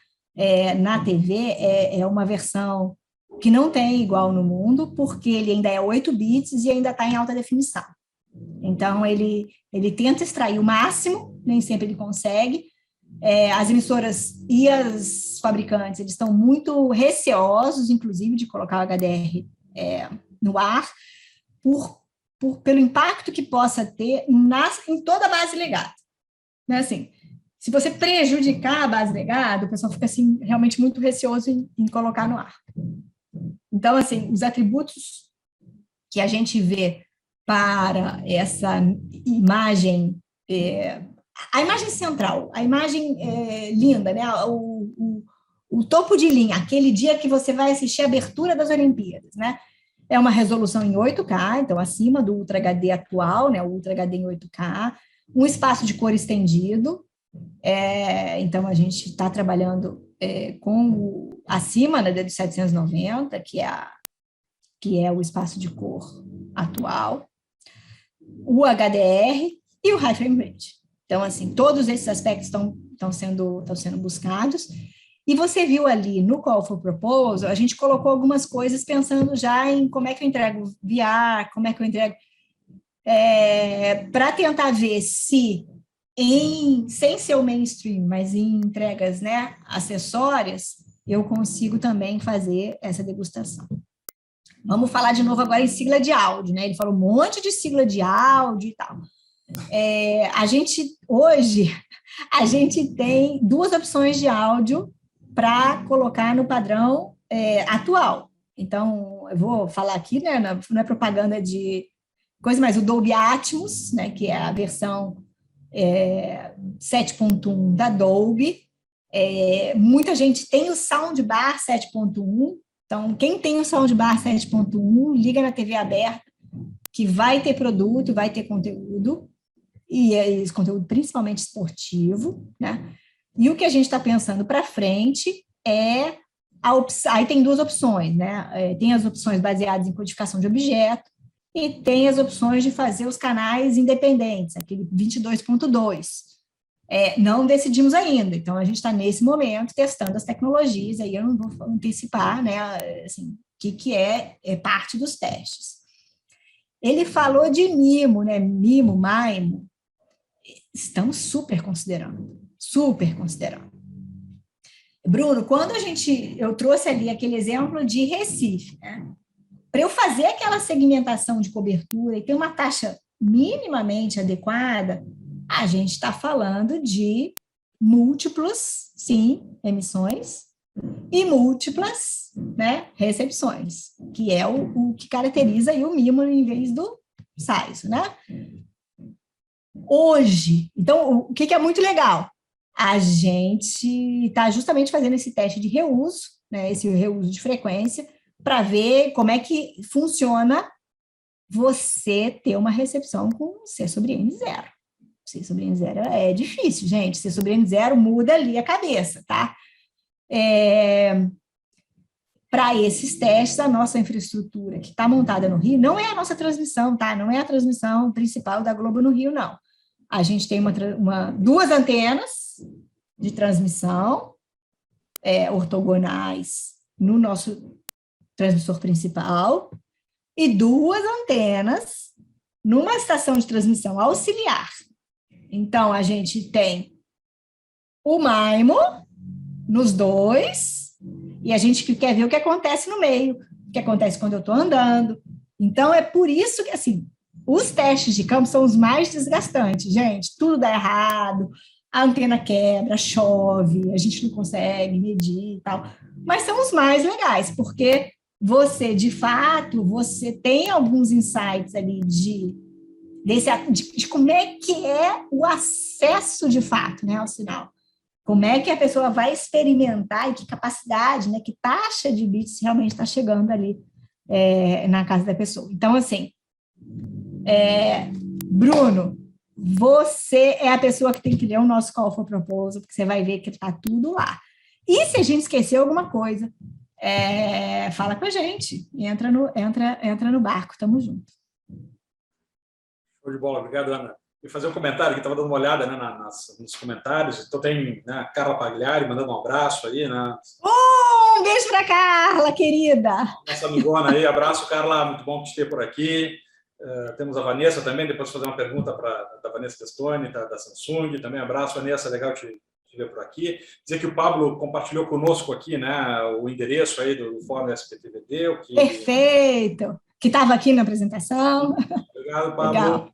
na TV é uma versão que não tem igual no mundo, porque ele ainda é 8 bits e ainda está em alta definição. Então, ele tenta extrair o máximo, nem sempre ele consegue. As emissoras e os fabricantes, eles estão muito receosos, inclusive, de colocar o HDR no ar, pelo impacto que possa ter em toda a base legada. Né? Assim, se você prejudicar a base legada, o pessoal fica assim, realmente muito receoso em colocar no ar. Então, assim, os atributos que a gente vê para essa imagem, a imagem central, a imagem linda, né? O topo de linha, aquele dia que você vai assistir a abertura das Olimpíadas, né? É uma resolução em 8K, então acima do Ultra HD atual, né? O Ultra HD em 8K, um espaço de cor estendido, então a gente está trabalhando com acima, né, de 790, que é o espaço de cor atual, o HDR e o High Frame Rate. Então, assim, todos esses aspectos estão sendo buscados. E você viu ali no Call for Proposal, a gente colocou algumas coisas pensando já em como é que eu entrego VR, como é que eu entrego... para tentar ver se, sem ser o mainstream, mas em entregas, né, acessórias, eu consigo também fazer essa degustação. Vamos falar de novo agora em sigla de áudio, né? Ele falou um monte de sigla de áudio e tal. Hoje, a gente tem 2 opções de áudio para colocar no padrão atual. Então, eu vou falar aqui, né? Não é propaganda de coisa, mas o Dolby Atmos, né? Que é a versão 7.1 da Dolby. Muita gente tem o Soundbar 7.1. Então, quem tem o Soundbar 7.1, liga na TV aberta, que vai ter produto, vai ter conteúdo, e esse conteúdo principalmente esportivo, né? E o que a gente está pensando para frente aí tem 2 opções, né? Tem as opções baseadas em codificação de objeto, e tem as opções de fazer os canais independentes, aquele 22.2. Não decidimos ainda, então a gente está nesse momento testando as tecnologias, aí eu não vou antecipar, né, assim, o que é parte dos testes. Ele falou de mimo, né, mimo, maimo, estamos super considerando. Bruno, quando eu trouxe ali aquele exemplo de Recife, né, para eu fazer aquela segmentação de cobertura e ter uma taxa minimamente adequada, a gente está falando de múltiplos, sim, emissões e múltiplas, né, recepções, que é o que caracteriza aí o mimo em vez do size, né? Hoje, então, o que é muito legal? A gente está justamente fazendo esse teste de reuso, né, esse reuso de frequência, para ver como é que funciona você ter uma recepção com C sobre N zero. C sobre N zero é difícil, gente. C sobre N zero muda ali a cabeça, tá? Para esses testes, a nossa infraestrutura que está montada no Rio não é a nossa transmissão, tá? Não é a transmissão principal da Globo no Rio, não. A gente tem duas antenas de transmissão ortogonais no nosso transmissor principal e duas antenas numa estação de transmissão auxiliar. Então, a gente tem o MIMO nos dois e a gente quer ver o que acontece no meio, o que acontece quando eu estou andando. Então, é por isso que, assim, os testes de campo são os mais desgastantes, gente. Tudo dá errado, a antena quebra, chove, a gente não consegue medir e tal. Mas são os mais legais, porque você, de fato, você tem alguns insights ali de como é que é o acesso, de fato, né, ao sinal. Como é que a pessoa vai experimentar e que capacidade, né, que taxa de bits realmente está chegando ali na casa da pessoa. Então, assim, Bruno, você é a pessoa que tem que ler o nosso Call for Proposal, porque você vai ver que está tudo lá. E se a gente esqueceu alguma coisa, fala com a gente, entra no barco, tamo junto.
Show de bola, obrigado, Ana. E fazer um comentário, que estava dando uma olhada, né, nos comentários, então tem, né, a Carla Pagliari mandando um abraço aí, né?
Um beijo para Carla, querida!
Nossa amigona aí, abraço, Carla, muito bom te ter por aqui. Temos a Vanessa também, depois fazer uma pergunta da Vanessa Testoni, da Samsung, também abraço, Vanessa, legal te ver por aqui. Dizer que o Pablo compartilhou conosco aqui, né, o endereço aí do Fórum SPTVD.
Perfeito! Que estava aqui na apresentação.
Obrigado, Pablo. Legal.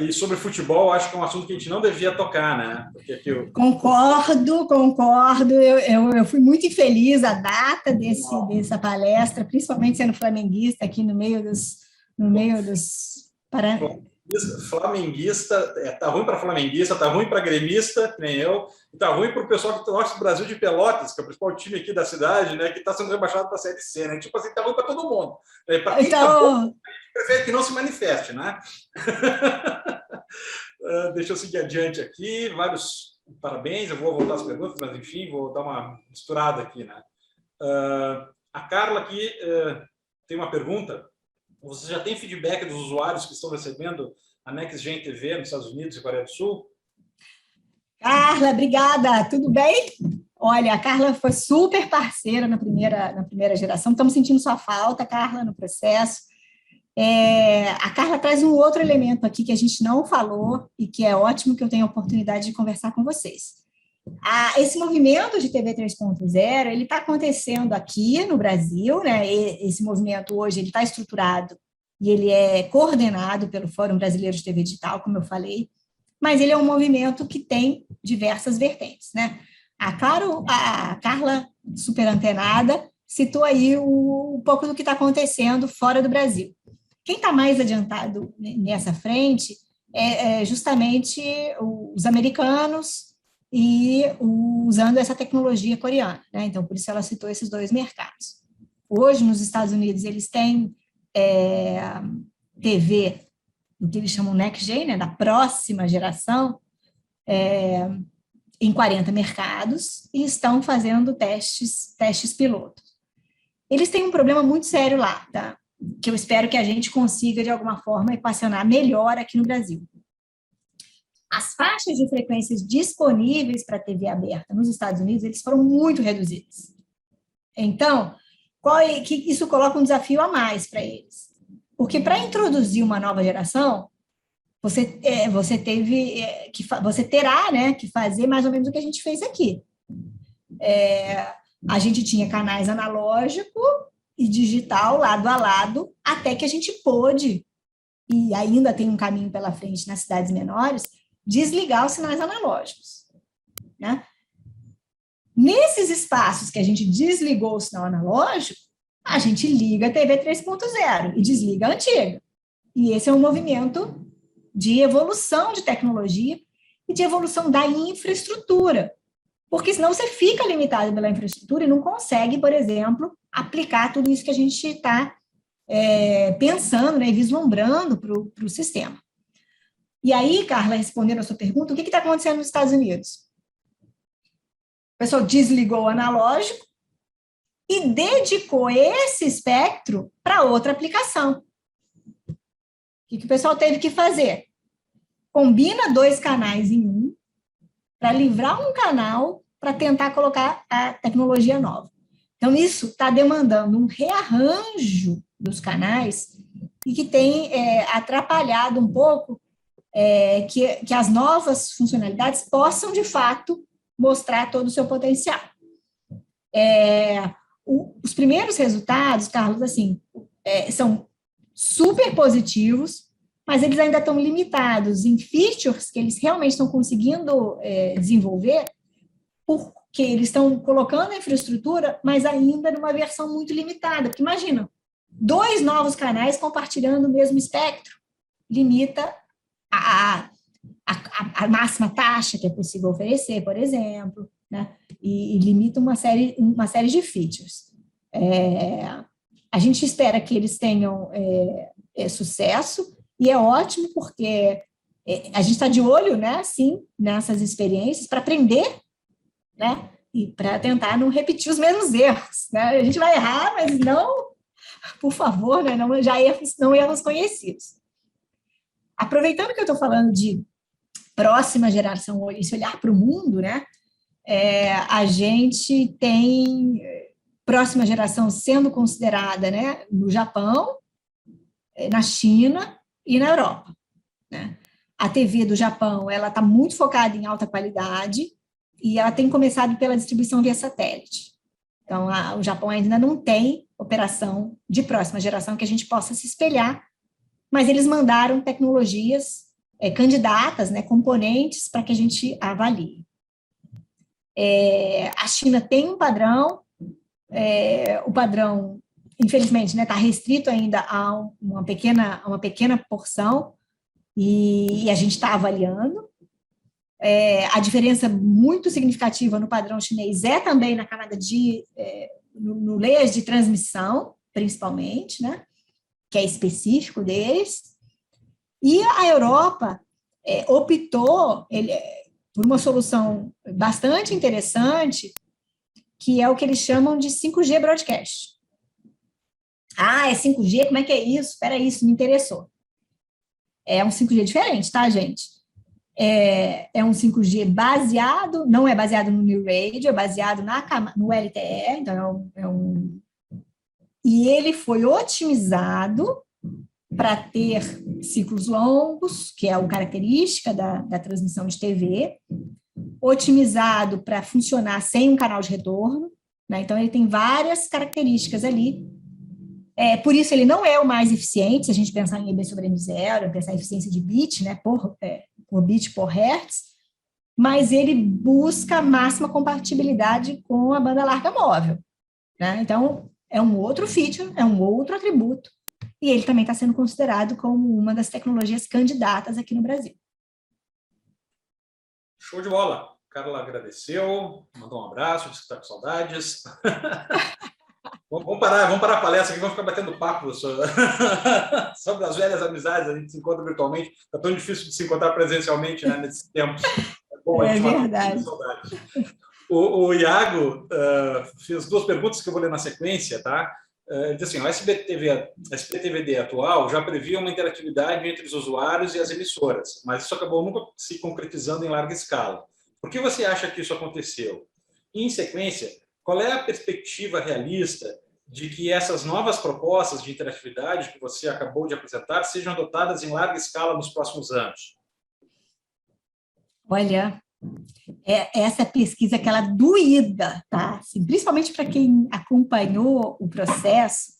E sobre futebol, acho que é um assunto que a gente não devia tocar, né? Porque aqui
Concordo. Eu fui muito infeliz a data dessa palestra, principalmente sendo flamenguista aqui no meio dos
flamenguista, tá ruim para flamenguista, tá ruim para gremista, que nem eu, e tá ruim para o pessoal que torce o Brasil de Pelotas, que é o principal time aqui da cidade, né, que está sendo rebaixado para a Série C, né? Tipo assim, tá ruim para todo mundo. Para quem tá bom, prefere que não se manifeste, né? Deixa eu seguir adiante aqui, vários parabéns, eu vou voltar às perguntas, mas enfim, vou dar uma misturada aqui, né? A Carla aqui tem uma pergunta. Você já tem feedback dos usuários que estão recebendo a NextGen TV nos Estados Unidos e Coreia do Sul?
Carla, obrigada. Tudo bem? Olha, a Carla foi super parceira na primeira geração. Estamos sentindo sua falta, Carla, no processo. A Carla traz um outro elemento aqui que a gente não falou e que é ótimo que eu tenho a oportunidade de conversar com vocês. Esse movimento de TV 3.0, ele está acontecendo aqui no Brasil, né? Esse movimento hoje ele está estruturado e ele é coordenado pelo Fórum Brasileiro de TV Digital, como eu falei, mas ele é um movimento que tem diversas vertentes, né? A Carla, super antenada, citou aí um pouco do que está acontecendo fora do Brasil. Quem está mais adiantado nessa frente é justamente os americanos, e usando essa tecnologia coreana, né? Então, por isso ela citou esses dois mercados. Hoje, nos Estados Unidos, eles têm TV, o que eles chamam Next Gen, né? Da próxima geração, em 40 mercados, e estão fazendo testes pilotos. Eles têm um problema muito sério lá, tá? Que eu espero que a gente consiga, de alguma forma, equacionar melhor aqui no Brasil. as faixas de frequências disponíveis para a TV aberta nos Estados Unidos, eles foram muito reduzidas. Então, isso coloca um desafio a mais para eles. Porque para introduzir uma nova geração, você terá, né, que fazer mais ou menos o que a gente fez aqui. A gente tinha canais analógico e digital lado a lado, até que a gente pôde, e ainda tem um caminho pela frente nas cidades menores, desligar os sinais analógicos, né? Nesses espaços que a gente desligou o sinal analógico, a gente liga a TV 3.0 e desliga a antiga. E esse é um movimento de evolução de tecnologia e de evolução da infraestrutura, porque senão você fica limitado pela infraestrutura e não consegue, por exemplo, aplicar tudo isso que a gente está pensando, né, vislumbrando para o sistema. E aí, Carla, respondendo a sua pergunta, o que está acontecendo nos Estados Unidos? O pessoal desligou o analógico e dedicou esse espectro para outra aplicação. O que o pessoal teve que fazer? Combina 2 canais em um, para livrar um canal para tentar colocar a tecnologia nova. Então, isso está demandando um rearranjo dos canais e que tem atrapalhado um pouco que as novas funcionalidades possam, de fato, mostrar todo o seu potencial. Os primeiros resultados, Carlos, assim, são super positivos, mas eles ainda estão limitados em features que eles realmente estão conseguindo desenvolver, porque eles estão colocando a infraestrutura, mas ainda numa versão muito limitada. Porque imagina, 2 novos canais compartilhando o mesmo espectro, limita a máxima taxa que é possível oferecer, por exemplo, né? E limita uma série de features. A gente espera que eles tenham sucesso, e é ótimo porque a gente está de olho, né, sim, nessas experiências para aprender, né, e para tentar não repetir os mesmos erros, né? A gente vai errar, mas não, por favor, né, não erros conhecidos. Aproveitando que eu estou falando de próxima geração, esse olhar para o mundo, né, a gente tem próxima geração sendo considerada, né, no Japão, na China e na Europa, né? A TV do Japão, ela está muito focada em alta qualidade e ela tem começado pela distribuição via satélite. Então, o Japão ainda não tem operação de próxima geração que a gente possa se espelhar, mas eles mandaram tecnologias candidatas, né, componentes para que a gente avalie. A China tem um padrão, o padrão, infelizmente, está restrito ainda a uma pequena porção, e a gente está avaliando. A diferença muito significativa no padrão chinês também na camada no layers de transmissão, principalmente, né, que é específico deles. E a Europa optou por uma solução bastante interessante, que é o que eles chamam de 5G Broadcast. É 5G? Como é que é isso? Espera aí, isso me interessou. É um 5G diferente, tá, gente? É um 5G baseado, não é baseado no New Radio, é baseado no LTE, então e ele foi otimizado para ter ciclos longos, que é uma característica da transmissão de TV, otimizado para funcionar sem um canal de retorno, né? Então ele tem várias características ali. Por isso ele não é o mais eficiente, se a gente pensar em EB sobre M0, pensar em eficiência de bit, né, por bit por hertz, mas ele busca a máxima compatibilidade com a banda larga móvel, né? Então é um outro feature, é um outro atributo, e ele também está sendo considerado como uma das tecnologias candidatas aqui no Brasil.
Show de bola. Carla agradeceu, mandou um abraço, disse que está com saudades. Vamos parar a palestra aqui, vamos ficar batendo papo sobre as velhas amizades. A gente se encontra virtualmente, está tão difícil de se encontrar presencialmente, né, nesses tempos. Bom, a gente
verdade.
O Iago fez 2 perguntas que eu vou ler na sequência, tá? Ele diz assim, o SBTVD atual já previa uma interatividade entre os usuários e as emissoras, mas isso acabou nunca se concretizando em larga escala. Por que você acha que isso aconteceu? E, em sequência, qual é a perspectiva realista de que essas novas propostas de interatividade que você acabou de apresentar sejam adotadas em larga escala nos próximos anos?
Olha, essa pesquisa, aquela doída, tá? Assim, principalmente para quem acompanhou o processo,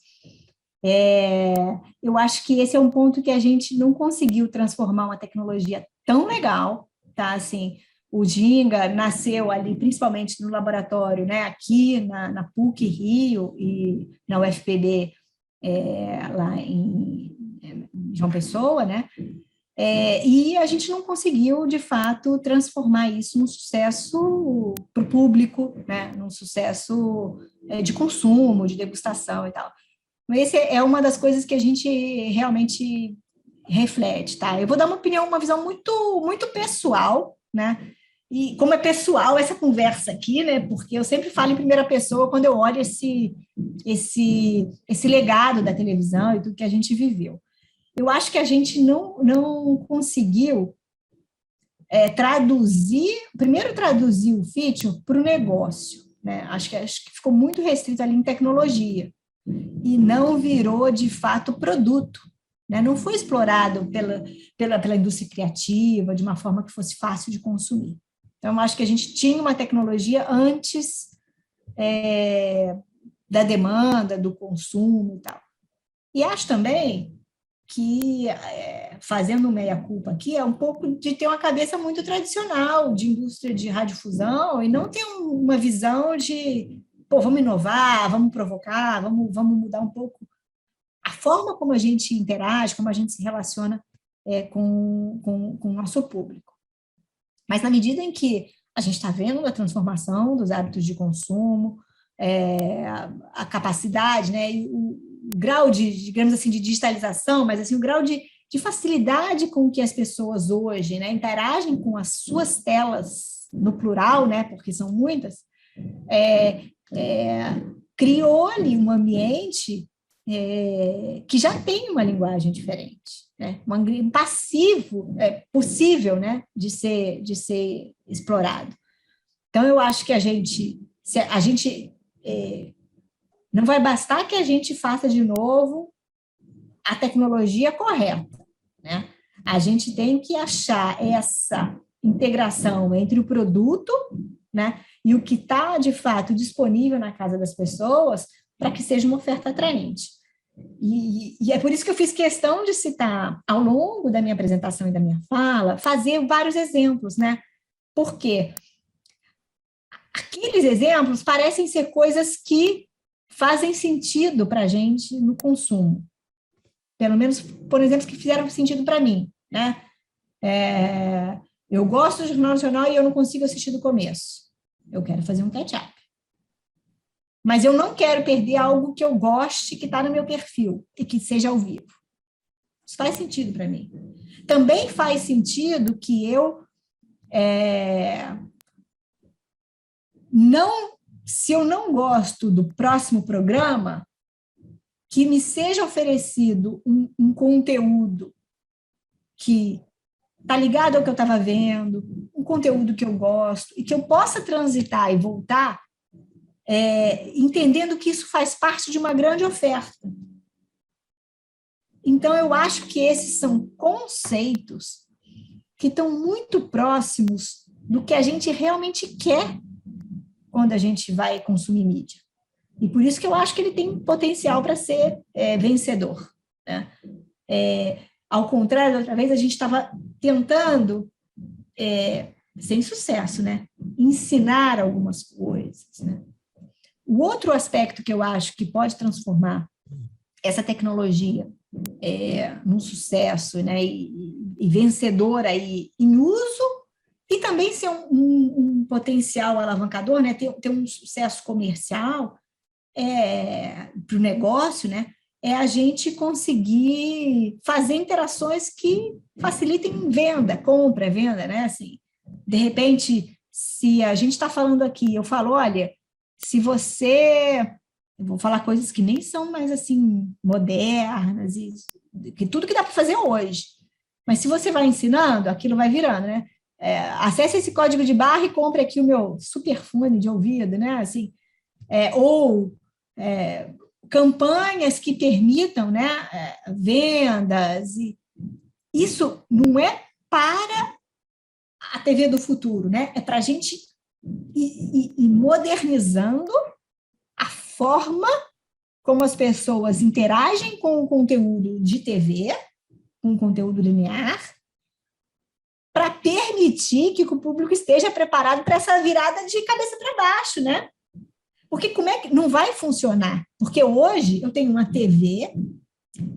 eu acho que esse é um ponto que a gente não conseguiu transformar uma tecnologia tão legal, tá? Assim, o Ginga nasceu ali, principalmente no laboratório, né? Aqui na PUC Rio e na UFPB, lá em João Pessoa, né? E a gente não conseguiu, de fato, transformar isso num sucesso para o público, né? Num sucesso de consumo, de degustação e tal. Essa é uma das coisas que a gente realmente reflete, tá? Eu vou dar uma opinião, uma visão muito, muito pessoal, né? E como é pessoal essa conversa aqui, né? Porque eu sempre falo em primeira pessoa quando eu olho esse legado da televisão e tudo que a gente viveu. Eu acho que a gente não conseguiu traduzir o feature para o negócio, né? Acho que ficou muito restrito ali em tecnologia e não virou, de fato, produto, né? Não foi explorado pela indústria criativa de uma forma que fosse fácil de consumir. Então, acho que a gente tinha uma tecnologia antes da demanda, do consumo e tal. E acho também que, fazendo meia-culpa aqui, é um pouco de ter uma cabeça muito tradicional de indústria de radiodifusão e não ter uma visão de, pô, vamos inovar, vamos provocar, vamos mudar um pouco a forma como a gente interage, como a gente se relaciona com o nosso público. Mas na medida em que a gente está vendo a transformação dos hábitos de consumo, a capacidade, né, e o grau de, digamos assim, de digitalização, mas assim, o grau de facilidade com que as pessoas hoje, né, interagem com as suas telas, no plural, né, porque são muitas, criou ali um ambiente que já tem uma linguagem diferente, né, um passivo possível, né, de ser explorado. Então, eu acho que a gente não vai bastar que a gente faça de novo a tecnologia correta, né? A gente tem que achar essa integração entre o produto, né, e o que está, de fato, disponível na casa das pessoas para que seja uma oferta atraente. E é por isso que eu fiz questão de citar, ao longo da minha apresentação e da minha fala, fazer vários exemplos, né? Porque aqueles exemplos parecem ser coisas que fazem sentido para a gente no consumo. Pelo menos, por exemplo, que fizeram sentido para mim, né? Eu gosto do Jornal Nacional e eu não consigo assistir do começo. Eu quero fazer um catch-up. Mas eu não quero perder algo que eu goste, que está no meu perfil, e que seja ao vivo. Isso faz sentido para mim. Também faz sentido que se eu não gosto do próximo programa, que me seja oferecido um conteúdo que está ligado ao que eu estava vendo, um conteúdo que eu gosto, e que eu possa transitar e voltar, entendendo que isso faz parte de uma grande oferta. Então, eu acho que esses são conceitos que estão muito próximos do que a gente realmente quer quando a gente vai consumir mídia. E por isso que eu acho que ele tem potencial para ser vencedor, né? Ao contrário, da outra vez a gente estava tentando, sem sucesso, né, ensinar algumas coisas, né? O outro aspecto que eu acho que pode transformar essa tecnologia num sucesso, né, e vencedora aí em uso, e também ser um potencial alavancador, né, ter um sucesso comercial para o negócio, né, é a gente conseguir fazer interações que facilitem venda, compra, venda, né, assim, de repente, se a gente está falando aqui, eu falo, olha, se você eu vou falar coisas que nem são mais assim modernas, e que tudo que dá para fazer hoje. Mas se você vai ensinando, aquilo vai virando, né? Acesse esse código de barra e compre aqui o meu super fone de ouvido, né? Assim, ou campanhas que permitam, né, vendas. E isso não é para a TV do futuro, né? É para a gente ir modernizando a forma como as pessoas interagem com o conteúdo de TV, com o conteúdo linear, para permitir que o público esteja preparado para essa virada de cabeça para baixo, né? Porque como é que não vai funcionar? Porque hoje eu tenho uma TV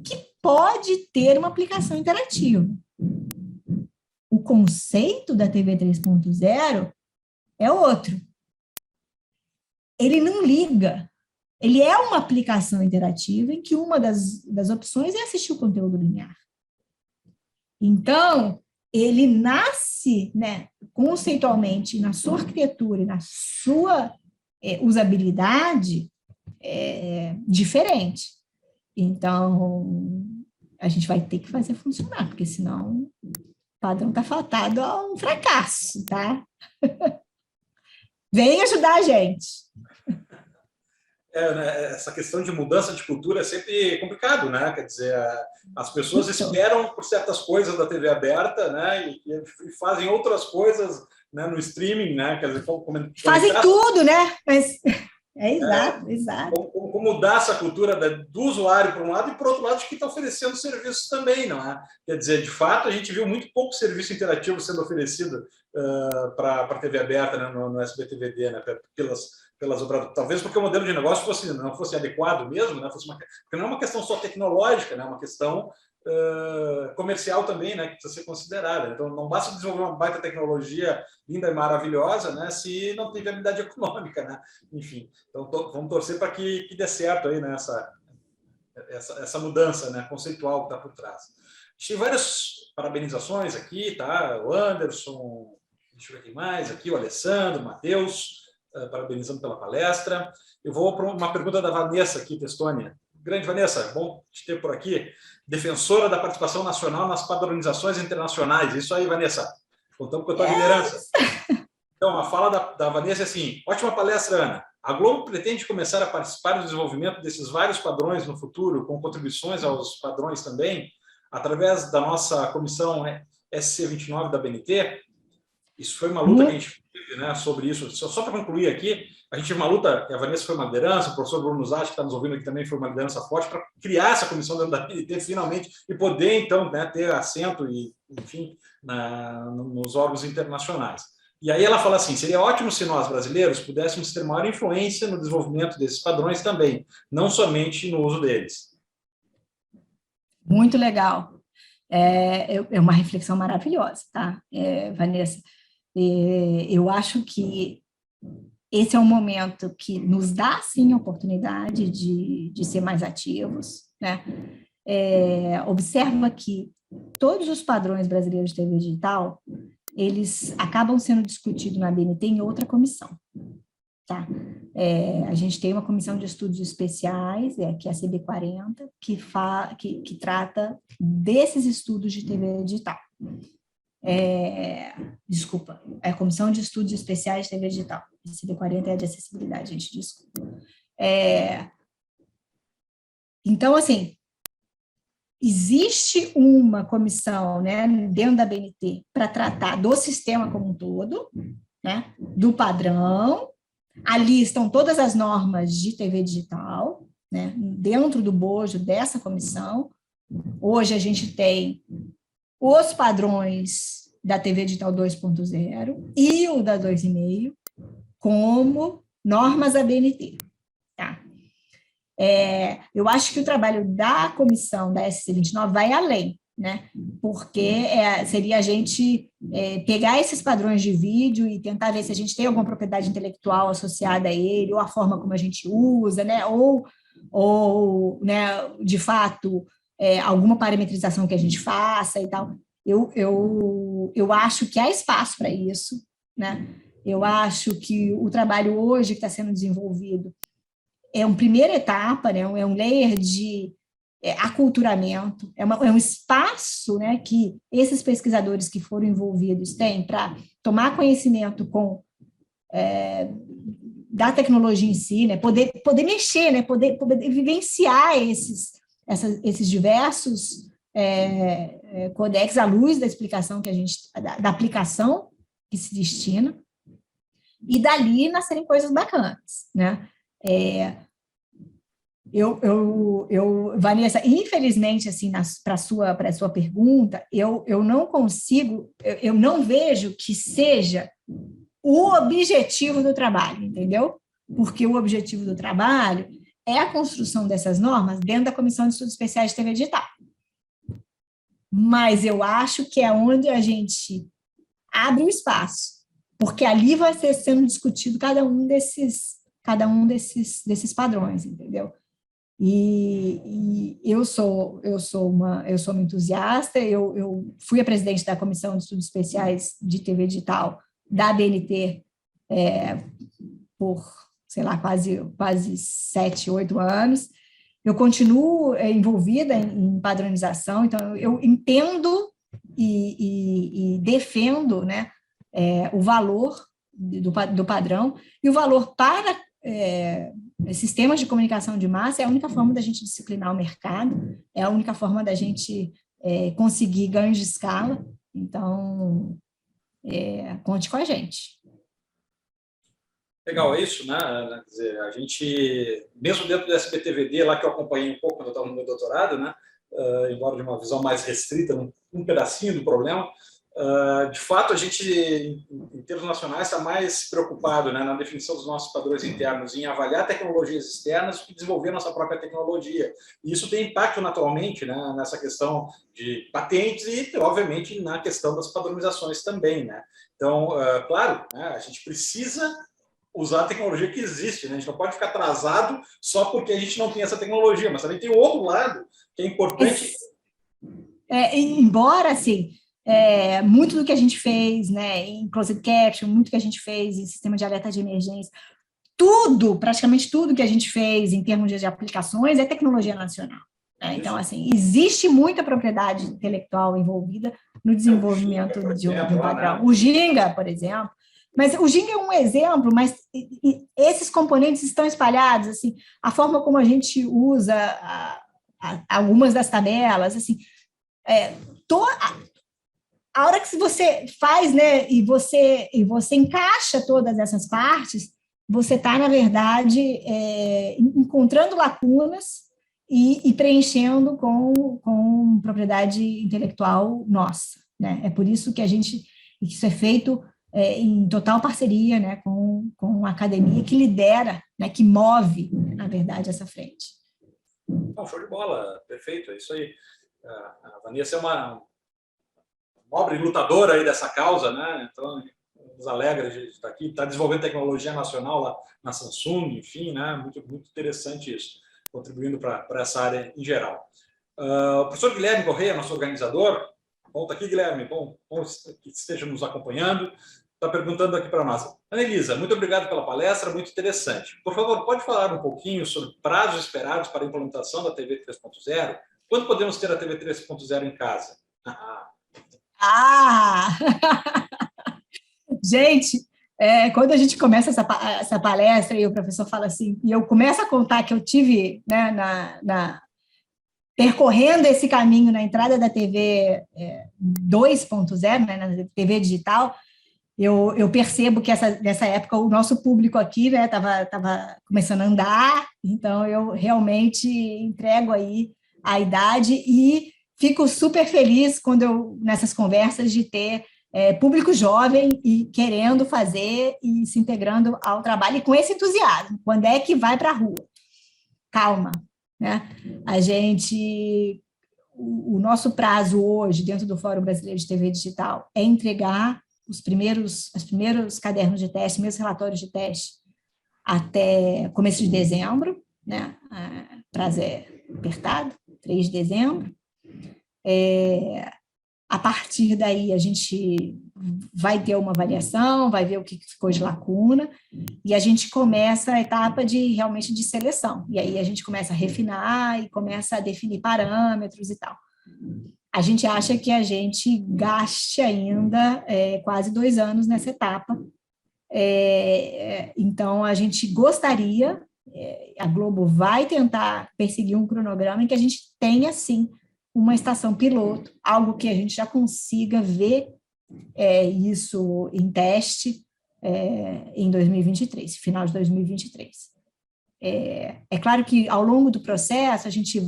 que pode ter uma aplicação interativa. O conceito da TV 3.0 é outro. Ele não liga. Ele é uma aplicação interativa em que uma das opções é assistir o conteúdo linear. Então, ele nasce, né, conceitualmente, na sua arquitetura e na sua usabilidade diferente. Então, a gente vai ter que fazer funcionar, porque senão o padrão está fadado a um fracasso, tá? Vem ajudar a gente.
Né, essa questão de mudança de cultura é sempre complicado, né? Quer dizer, as pessoas esperam por certas coisas da TV aberta, né? E fazem outras coisas, né, no streaming, né? Quer dizer,
fazem tudo, né? Mas exato, exato.
Como mudar essa cultura do usuário por um lado e por outro lado de quem está oferecendo serviços também, não é? Quer dizer, de fato, a gente viu muito pouco serviço interativo sendo oferecido para a TV aberta, né, no SBTVD, né? Pelas operadoras, talvez porque o modelo de negócio não fosse adequado mesmo, né? Porque não é uma questão só tecnológica, né? É uma questão comercial também, né? Que precisa ser considerada. Então, não basta desenvolver uma baita tecnologia linda e maravilhosa, né? Se não tem viabilidade econômica, né? Enfim, então vamos torcer para que dê certo aí, né? Essa mudança, né, conceitual que está por trás. Tem várias parabenizações aqui, tá? O Anderson, deixa eu ver quem mais aqui, o Alessandro, o Matheus, parabenizando pela palestra. Eu vou para uma pergunta da Vanessa aqui, Testônia. Grande Vanessa, bom te ter por aqui. Defensora da participação nacional nas padronizações internacionais. Isso aí, Vanessa. Contamos com a tua liderança. Então, a fala da Vanessa é assim: ótima palestra, Ana. A Globo pretende começar a participar do desenvolvimento desses vários padrões no futuro, com contribuições aos padrões também, através da nossa comissão SC29 da BNT. Isso foi uma luta que a gente teve, né, sobre isso. Só para concluir aqui, a gente teve uma luta, a Vanessa foi uma liderança, o professor Bruno Zatti, que está nos ouvindo aqui também, foi uma liderança forte para criar essa comissão dentro da BNT, finalmente, e poder, então, né, ter assento, e, enfim, nos órgãos internacionais. E aí ela fala assim: seria ótimo se nós, brasileiros, pudéssemos ter maior influência no desenvolvimento desses padrões também, não somente no uso deles.
Muito legal. É uma reflexão maravilhosa, tá, Vanessa? Eu acho que esse é um momento que nos dá, sim, a oportunidade de ser mais ativos, né? Observa que todos os padrões brasileiros de TV digital, eles acabam sendo discutidos na BNT em outra comissão, tá? A gente tem uma comissão de estudos especiais, que é a CB40, que trata desses estudos de TV digital. Desculpa, é a Comissão de Estudos Especiais de TV Digital. A CB40 é a de acessibilidade, gente, desculpa. Então, assim, existe uma comissão, né, dentro da BNT para tratar do sistema como um todo, né, do padrão. Ali estão todas as normas de TV digital, né, dentro do bojo dessa comissão. Hoje a gente tem os padrões da TV Digital 2.0 e o da 2,5 como normas da BNT. Tá? Eu acho que o trabalho da comissão da SC29 vai além, né? Porque seria a gente pegar esses padrões de vídeo e tentar ver se a gente tem alguma propriedade intelectual associada a ele, ou a forma como a gente usa, né? Ou né, de fato, alguma parametrização que a gente faça e tal. Eu acho que há espaço para isso, né? Eu acho que o trabalho hoje que está sendo desenvolvido é uma primeira etapa, né, é um layer de aculturamento, é um espaço, né, que esses pesquisadores que foram envolvidos têm para tomar conhecimento da tecnologia em si, né, poder mexer, né, poder vivenciar esses diversos codecs à luz da explicação que a gente, da aplicação que se destina, e dali nascerem coisas bacanas, né? Vanessa, infelizmente, assim, para a sua pergunta, eu não consigo, eu não vejo que seja o objetivo do trabalho, entendeu? Porque o objetivo do trabalho é a construção dessas normas dentro da Comissão de Estudos Especiais de TV Digital. Mas eu acho que é onde a gente abre o espaço, porque ali vai ser sendo discutido cada um desses padrões, entendeu? E eu sou uma entusiasta, eu fui a presidente da Comissão de Estudos Especiais de TV Digital da ABNT por, sei lá, quase 7, 8 anos. Eu continuo envolvida em padronização, então eu entendo e defendo, né, o valor do padrão, e o valor para sistemas de comunicação de massa é a única forma da gente disciplinar o mercado, é a única forma da gente conseguir ganhos de escala. Então, conte com a gente.
Legal, é isso, né? Quer dizer, a gente, mesmo dentro do SBTVD, lá que eu acompanhei um pouco quando eu estava no meu doutorado, né? Embora de uma visão mais restrita, um pedacinho do problema, de fato, a gente, em termos nacionais, está mais preocupado, né, na definição dos nossos padrões internos, em avaliar tecnologias externas e desenvolver nossa própria tecnologia. E isso tem impacto, naturalmente, né, nessa questão de patentes e, obviamente, na questão das padronizações também, né? Então, claro, né, a gente precisa usar a tecnologia que existe, né? A gente não pode ficar atrasado só porque a gente não tem essa tecnologia, mas também tem o outro lado que é importante.
Embora, assim, muito do que a gente fez, né, em closed caption, muito que a gente fez em sistema de alerta de emergência, praticamente tudo que a gente fez em termos de aplicações é tecnologia nacional, né? Então, assim, existe muita propriedade intelectual envolvida no desenvolvimento de um padrão. O Ginga, por exemplo, mas o Ginga é um exemplo, mas esses componentes estão espalhados, assim, a forma como a gente usa algumas das tabelas, assim, a hora que você faz, né, e você encaixa todas essas partes, você está, na verdade, encontrando lacunas e preenchendo com propriedade intelectual nossa, né? É por isso que isso é feito em total parceria, né, com a academia que lidera, né, que move, na verdade, essa frente.
Show de bola, perfeito, é isso aí. A Vanessa é uma nobre lutadora aí dessa causa, né? Então, nos alegra de estar aqui, está desenvolvendo tecnologia nacional lá na Samsung, enfim, né? Muito, muito interessante isso, contribuindo para essa área em geral. O professor Guilherme Correia, nosso organizador, bom, está aqui, Guilherme, bom que esteja nos acompanhando, está perguntando aqui para nós. Ana Elisa, muito obrigado pela palestra, muito interessante. Por favor, pode falar um pouquinho sobre prazos esperados para a implementação da TV 3.0? Quando podemos ter a TV 3.0 em casa?
Gente, quando a gente começa essa palestra e o professor fala assim, e eu começo a contar que eu tive, né, percorrendo esse caminho na entrada da TV 2.0, né, na TV digital, eu percebo que nessa época o nosso público aqui, né, estava começando a andar, então eu realmente entrego aí a idade e fico super feliz nessas conversas de ter público jovem e querendo fazer e se integrando ao trabalho e com esse entusiasmo. Quando é que vai para a rua? Calma, né? O nosso prazo hoje, dentro do Fórum Brasileiro de TV Digital, é entregar os primeiros cadernos de teste, meus relatórios de teste, até começo de dezembro, né? Prazo é apertado, 3 de dezembro. A partir daí, a gente vai ter uma avaliação, vai ver o que ficou de lacuna, e a gente começa a etapa realmente de seleção. E aí a gente começa a refinar e começa a definir parâmetros e tal. A gente acha que a gente gaste ainda quase 2 anos nessa etapa. Então, a gente gostaria, a Globo vai tentar perseguir um cronograma em que a gente tenha, sim, uma estação piloto, algo que a gente já consiga ver isso em teste em 2023, final de 2023. É claro que, ao longo do processo, a gente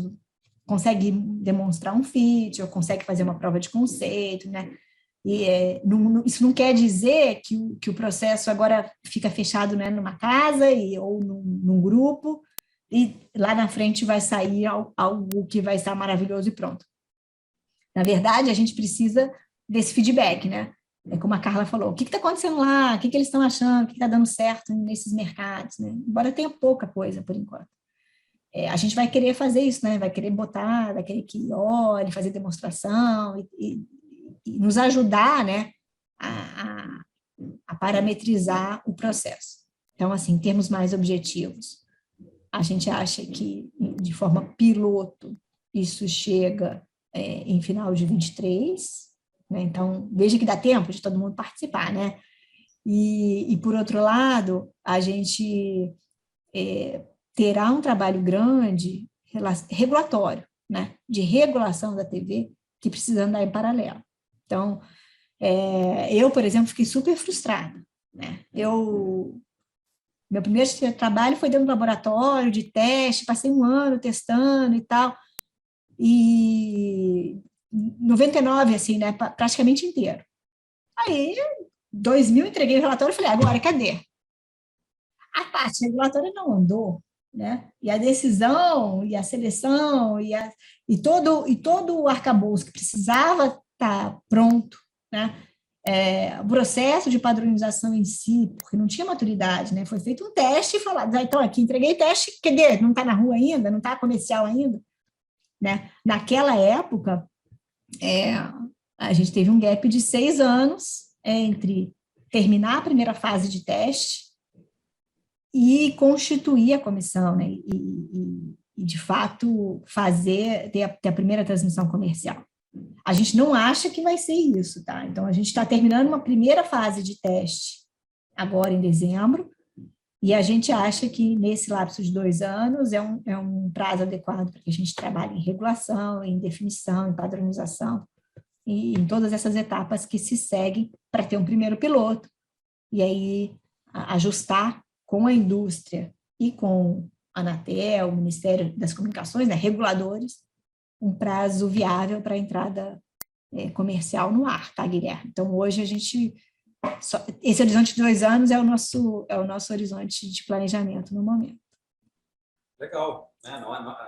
consegue demonstrar um feature, consegue fazer uma prova de conceito, né? E isso não quer dizer que o processo agora fica fechado, né, numa casa ou num grupo, e lá na frente vai sair algo que vai estar maravilhoso e pronto. Na verdade, a gente precisa desse feedback, né? Como a Carla falou, o que está acontecendo lá? O que eles estão achando? O que está dando certo nesses mercados? Né? Embora tenha pouca coisa, por enquanto. A gente vai querer fazer isso, né? Vai querer botar, vai querer que olhe, fazer demonstração e nos ajudar, né, a parametrizar o processo. Então, assim, em termos mais objetivos, a gente acha que, de forma piloto, isso chega em final de 23, né? Então, veja que dá tempo de todo mundo participar, né? E por outro lado, a gente terá um trabalho grande regulatório, né? De regulação da TV, que precisa andar em paralelo. Então, eu, por exemplo, fiquei super frustrada, né? Meu primeiro trabalho foi dentro do laboratório de teste, passei 1 ano testando e tal, e 99, assim, né, praticamente inteiro. Aí, 2000, entreguei o relatório e falei, agora, cadê? A parte regulatória não andou, né? E a decisão, e a seleção, e todo o arcabouço que precisava estar pronto, né? O processo de padronização em si, porque não tinha maturidade, né? Foi feito um teste e falado, então aqui entreguei teste, cadê? Não está na rua ainda? Não está comercial ainda? Né? Naquela época, a gente teve um gap de 6 anos entre terminar a primeira fase de teste e constituir a comissão, né? E de fato, ter a primeira transmissão comercial. A gente não acha que vai ser isso, tá? Então, a gente está terminando uma primeira fase de teste agora em dezembro, e a gente acha que nesse lapso de 2 anos é um prazo adequado para que a gente trabalhe em regulação, em definição, em padronização, e em todas essas etapas que se seguem para ter um primeiro piloto, e aí ajustar com a indústria e com a Anatel, o Ministério das Comunicações, né, reguladores, um prazo viável para a entrada comercial no ar, tá, Guilherme? Então, hoje a gente... esse horizonte de 2 anos é o nosso horizonte de planejamento no momento.
Legal.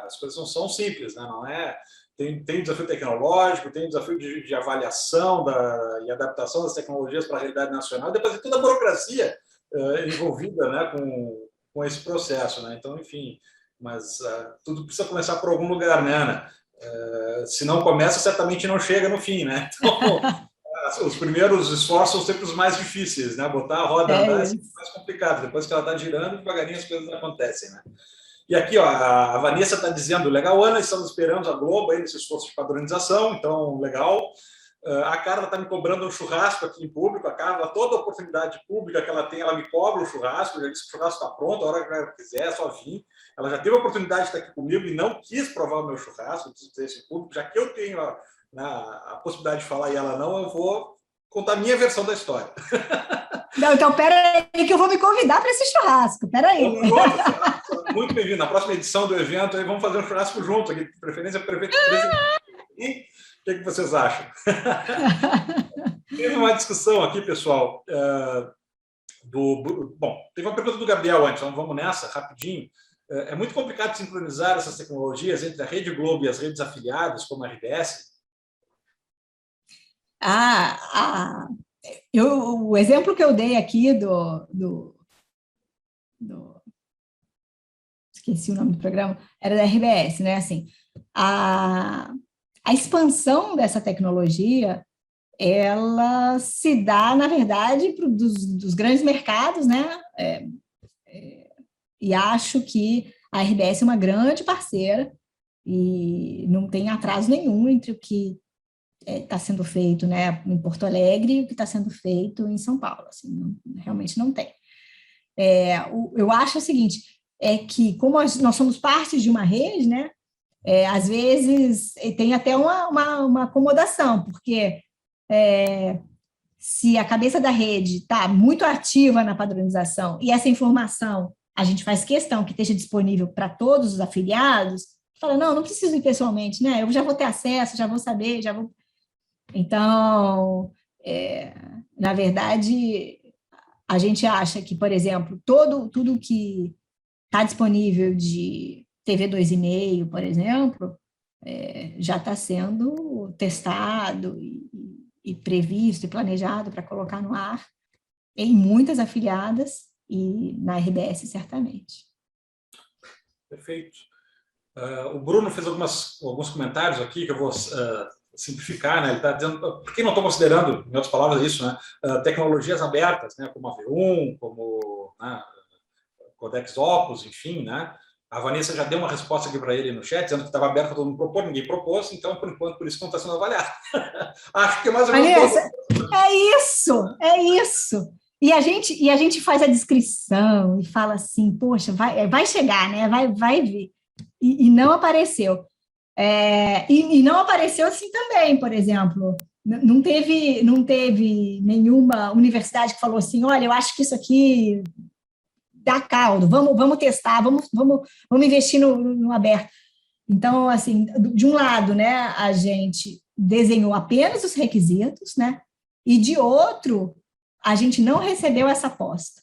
As coisas não são simples, né? Não é... Tem desafio tecnológico, tem desafio de avaliação e adaptação das tecnologias para a realidade nacional, depois tem toda a burocracia envolvida, né, com esse processo, né? Então, enfim, mas tudo precisa começar por algum lugar, né, Ana? Se não começa, certamente não chega no fim, né? Então, os primeiros esforços são sempre os mais difíceis, né? Botar a roda a andar é sempre mais complicado. Depois que ela está girando, devagarinho as coisas acontecem, né? E aqui, ó, a Vanessa está dizendo, legal, Ana, estamos esperando a Globo aí nesse esforço de padronização, então, legal. A Carla está me cobrando um churrasco aqui em público. A Carla, toda oportunidade pública que ela tem, ela me cobra o churrasco. Eu já disse que o churrasco está pronto, a hora que ela quiser, é só vir. Ela já teve a oportunidade de estar aqui comigo e não quis provar o meu churrasco, eu preciso dizer isso em público. Já que eu tenho a possibilidade de falar e ela não, eu vou contar a minha versão da história.
Não, então, pera aí que eu vou me convidar para esse churrasco, pera aí.
Muito bem-vindo. Na próxima edição do evento, aí vamos fazer um churrasco junto, aqui, de preferência, E o que vocês acham? Teve uma discussão aqui, pessoal, bom, teve uma pergunta do Gabriel antes, então vamos nessa, rapidinho. É muito complicado sincronizar essas tecnologias entre a Rede Globo e as redes afiliadas, como a RBS?
O exemplo que eu dei aqui esqueci o nome do programa, era da RBS, né? Assim, a expansão dessa tecnologia, ela se dá, na verdade, dos grandes mercados, né? E acho que a RBS é uma grande parceira e não tem atraso nenhum entre o que está sendo feito, né, em Porto Alegre e o que está sendo feito em São Paulo. Assim, realmente não tem. Eu acho o seguinte, que como nós somos parte de uma rede, né, às vezes tem até uma acomodação, porque se a cabeça da rede está muito ativa na padronização e essa informação a gente faz questão que esteja disponível para todos os afiliados, fala, não preciso ir pessoalmente, né? Eu já vou ter acesso, já vou saber, já vou... Então, na verdade, a gente acha que, por exemplo, tudo que está disponível de TV 2,5, por exemplo, já está sendo testado e previsto e planejado para colocar no ar em muitas afiliadas e na RBS, certamente.
Perfeito. O Bruno fez alguns comentários aqui que eu vou simplificar, né? Ele está dizendo, por que não estou considerando, em outras palavras, isso, né? Tecnologias abertas, né? Como a V1, como, né? Codex Opus, enfim, né? A Vanessa já deu uma resposta aqui para ele no chat, dizendo que estava aberto para todo mundo propor, ninguém propôs, então, por enquanto, por isso que não está sendo avaliado. Acho que é mais ou menos...
Vanessa, é isso. E a gente faz a descrição e fala assim, poxa, vai chegar, né? Vai vir. E não apareceu. E não apareceu assim também, por exemplo. Não teve nenhuma universidade que falou assim, olha, eu acho que isso aqui dá caldo, vamos testar, vamos investir no aberto. Então, assim, de um lado, né, a gente desenhou apenas os requisitos, né? E de outro, a gente não recebeu essa aposta.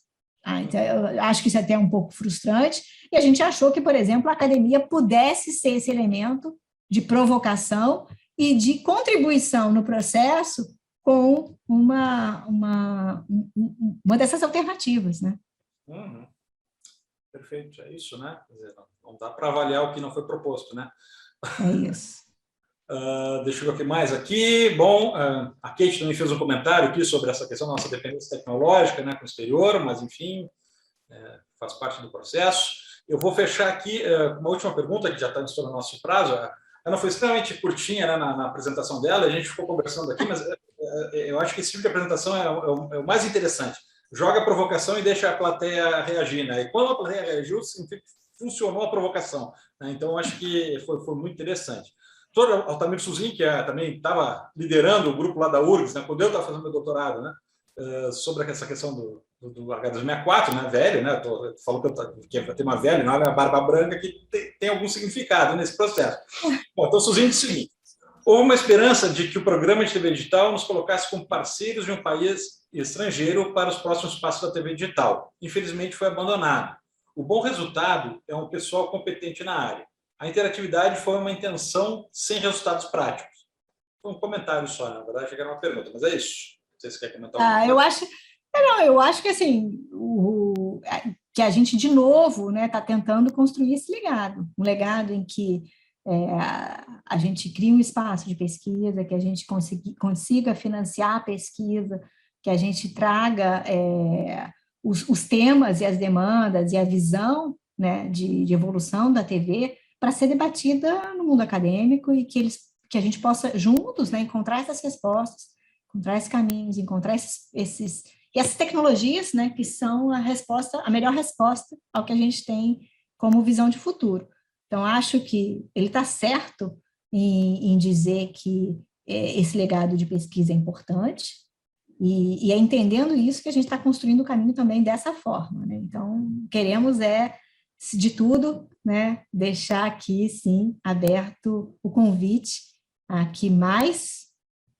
Então, eu acho que isso é até um pouco frustrante, e a gente achou que, por exemplo, a academia pudesse ser esse elemento de provocação e de contribuição no processo com uma dessas alternativas, né?
Uhum. Perfeito, é isso, né? Quer dizer, não dá para avaliar o que não foi proposto, né?
É isso.
Deixa eu ver o que mais aqui. Bom, a Kate também fez um comentário aqui sobre essa questão da nossa dependência tecnológica, né, com o exterior, mas, enfim, faz parte do processo. Eu vou fechar aqui uma última pergunta, que já está estourando o nosso prazo. Ela foi extremamente curtinha, né, na apresentação dela, a gente ficou conversando aqui, mas eu acho que esse tipo de apresentação é o mais interessante. Joga a provocação e deixa a plateia reagir, né? E quando a plateia reagiu, significa que funcionou a provocação, né? Então, acho que foi muito interessante. O Altamir Suzin, que também estava liderando o grupo lá da URGS, né, quando eu estava fazendo meu doutorado, né, sobre essa questão do H264, né, velho, né, falou que ia ter uma velha, não é a barba branca, que tem algum significado nesse processo. Bom, então, Suzin disse o seguinte: houve uma esperança de que o programa de TV digital nos colocasse como parceiros de um país estrangeiro para os próximos passos da TV digital. Infelizmente, foi abandonado. O bom resultado é um pessoal competente na área. A interatividade foi uma intenção sem resultados práticos. Foi um comentário só, na verdade, era uma pergunta, mas é isso. Não sei se você quer comentar alguma coisa.
Eu acho que assim, que a gente, de novo, né, está tentando construir esse legado, um legado em que a gente cria um espaço de pesquisa, que a gente consiga financiar a pesquisa, que a gente traga os temas e as demandas e a visão, né, de evolução da TV para ser debatida no mundo acadêmico e que a gente possa juntos, né, encontrar essas respostas, encontrar esses caminhos, encontrar essas tecnologias, né, que são a melhor resposta ao que a gente tem como visão de futuro. Então, acho que ele está certo em dizer que esse legado de pesquisa é importante, e é entendendo isso que a gente está construindo o caminho também dessa forma, né? Então, queremos de tudo, né, deixar aqui, sim, aberto o convite a que mais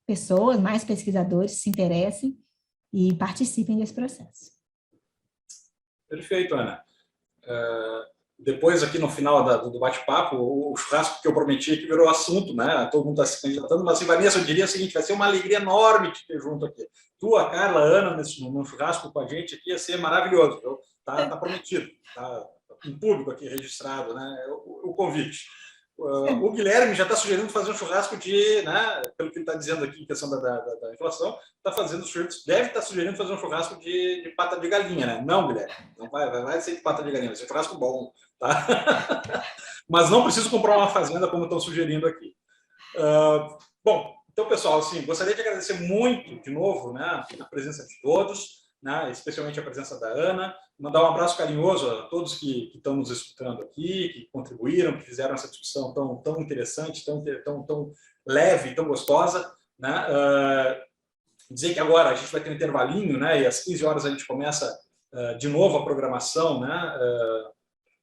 pessoas, mais pesquisadores se interessem e participem desse processo.
Perfeito, Ana. Depois, aqui no final do bate-papo, o churrasco que eu prometi que virou assunto, né? Todo mundo está se candidatando, mas, Vanessa, eu diria o seguinte: vai ser uma alegria enorme te ter junto aqui. Tu, a Carla, a Ana, no churrasco com a gente aqui, ia ser maravilhoso. Tá prometido, tá em público aqui registrado, né? O convite. O Guilherme já está sugerindo fazer um churrasco de, né, pelo que ele está dizendo aqui, em questão da inflação, deve estar sugerindo fazer um churrasco de pata de galinha, né? Não, Guilherme, não vai ser de pata de galinha, vai ser um churrasco bom, tá? Mas não preciso comprar uma fazenda, como estão sugerindo aqui. Bom, então, pessoal, assim, gostaria de agradecer muito, de novo, né, a presença de todos, né, especialmente a presença da Ana, mandar um abraço carinhoso a todos que estão nos escutando aqui, que contribuíram, que fizeram essa discussão tão interessante, tão leve, tão gostosa, né? Dizer que agora a gente vai ter um intervalinho, né, e às 15 horas a gente começa de novo a programação, né,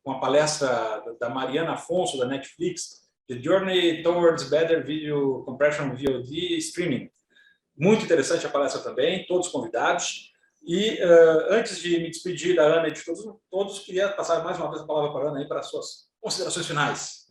com a palestra da Mariana Afonso, da Netflix, The Journey Towards Better Video Compression VOD Streaming. Muito interessante a palestra também, todos convidados. E antes de me despedir da Ana e de todos, queria passar mais uma vez a palavra para a Ana aí para as suas considerações finais.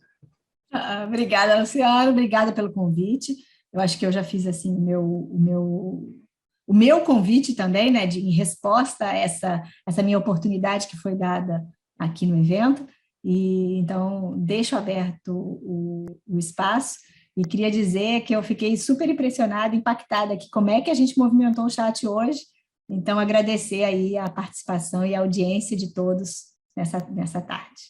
Obrigada, Luciano, obrigada pelo convite. Eu acho que eu já fiz assim o meu convite também, né, em resposta a essa minha oportunidade que foi dada aqui no evento. E então deixo aberto o espaço e queria dizer que eu fiquei super impressionada, impactada aqui como é que a gente movimentou o chat hoje. Então agradecer aí a participação e a audiência de todos nessa tarde.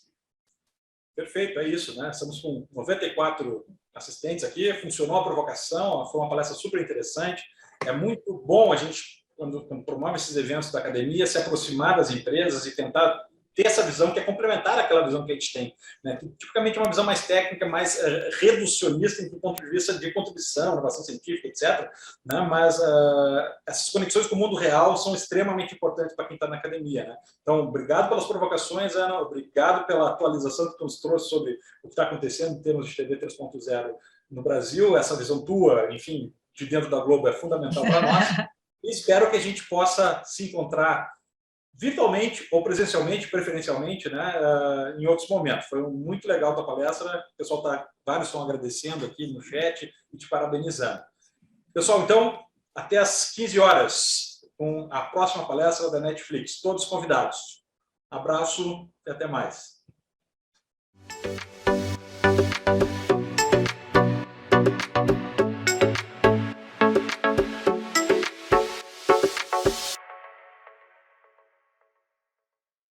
Perfeito, é isso, né? Estamos com 94 assistentes aqui, funcionou a provocação, foi uma palestra super interessante. É muito bom a gente, quando promove esses eventos da academia, se aproximar das empresas e tentar ter essa visão que é complementar àquela visão que a gente tem, né? Que, tipicamente é uma visão mais técnica, mais reducionista do ponto de vista de contribuição, inovação científica, etc. Né? Mas essas conexões com o mundo real são extremamente importantes para quem está na academia, né? Então, obrigado pelas provocações, Ana, obrigado pela atualização que tu nos trouxe sobre o que está acontecendo em termos de TV 3.0 no Brasil. Essa visão tua, enfim, de dentro da Globo é fundamental para nós. E espero que a gente possa se encontrar virtualmente ou presencialmente, preferencialmente, né, em outros momentos. Foi muito legal a tua palestra, o pessoal vários estão agradecendo aqui no chat e te parabenizando. Pessoal, então, até às 15 horas, com a próxima palestra da Netflix. Todos convidados. Abraço e até mais.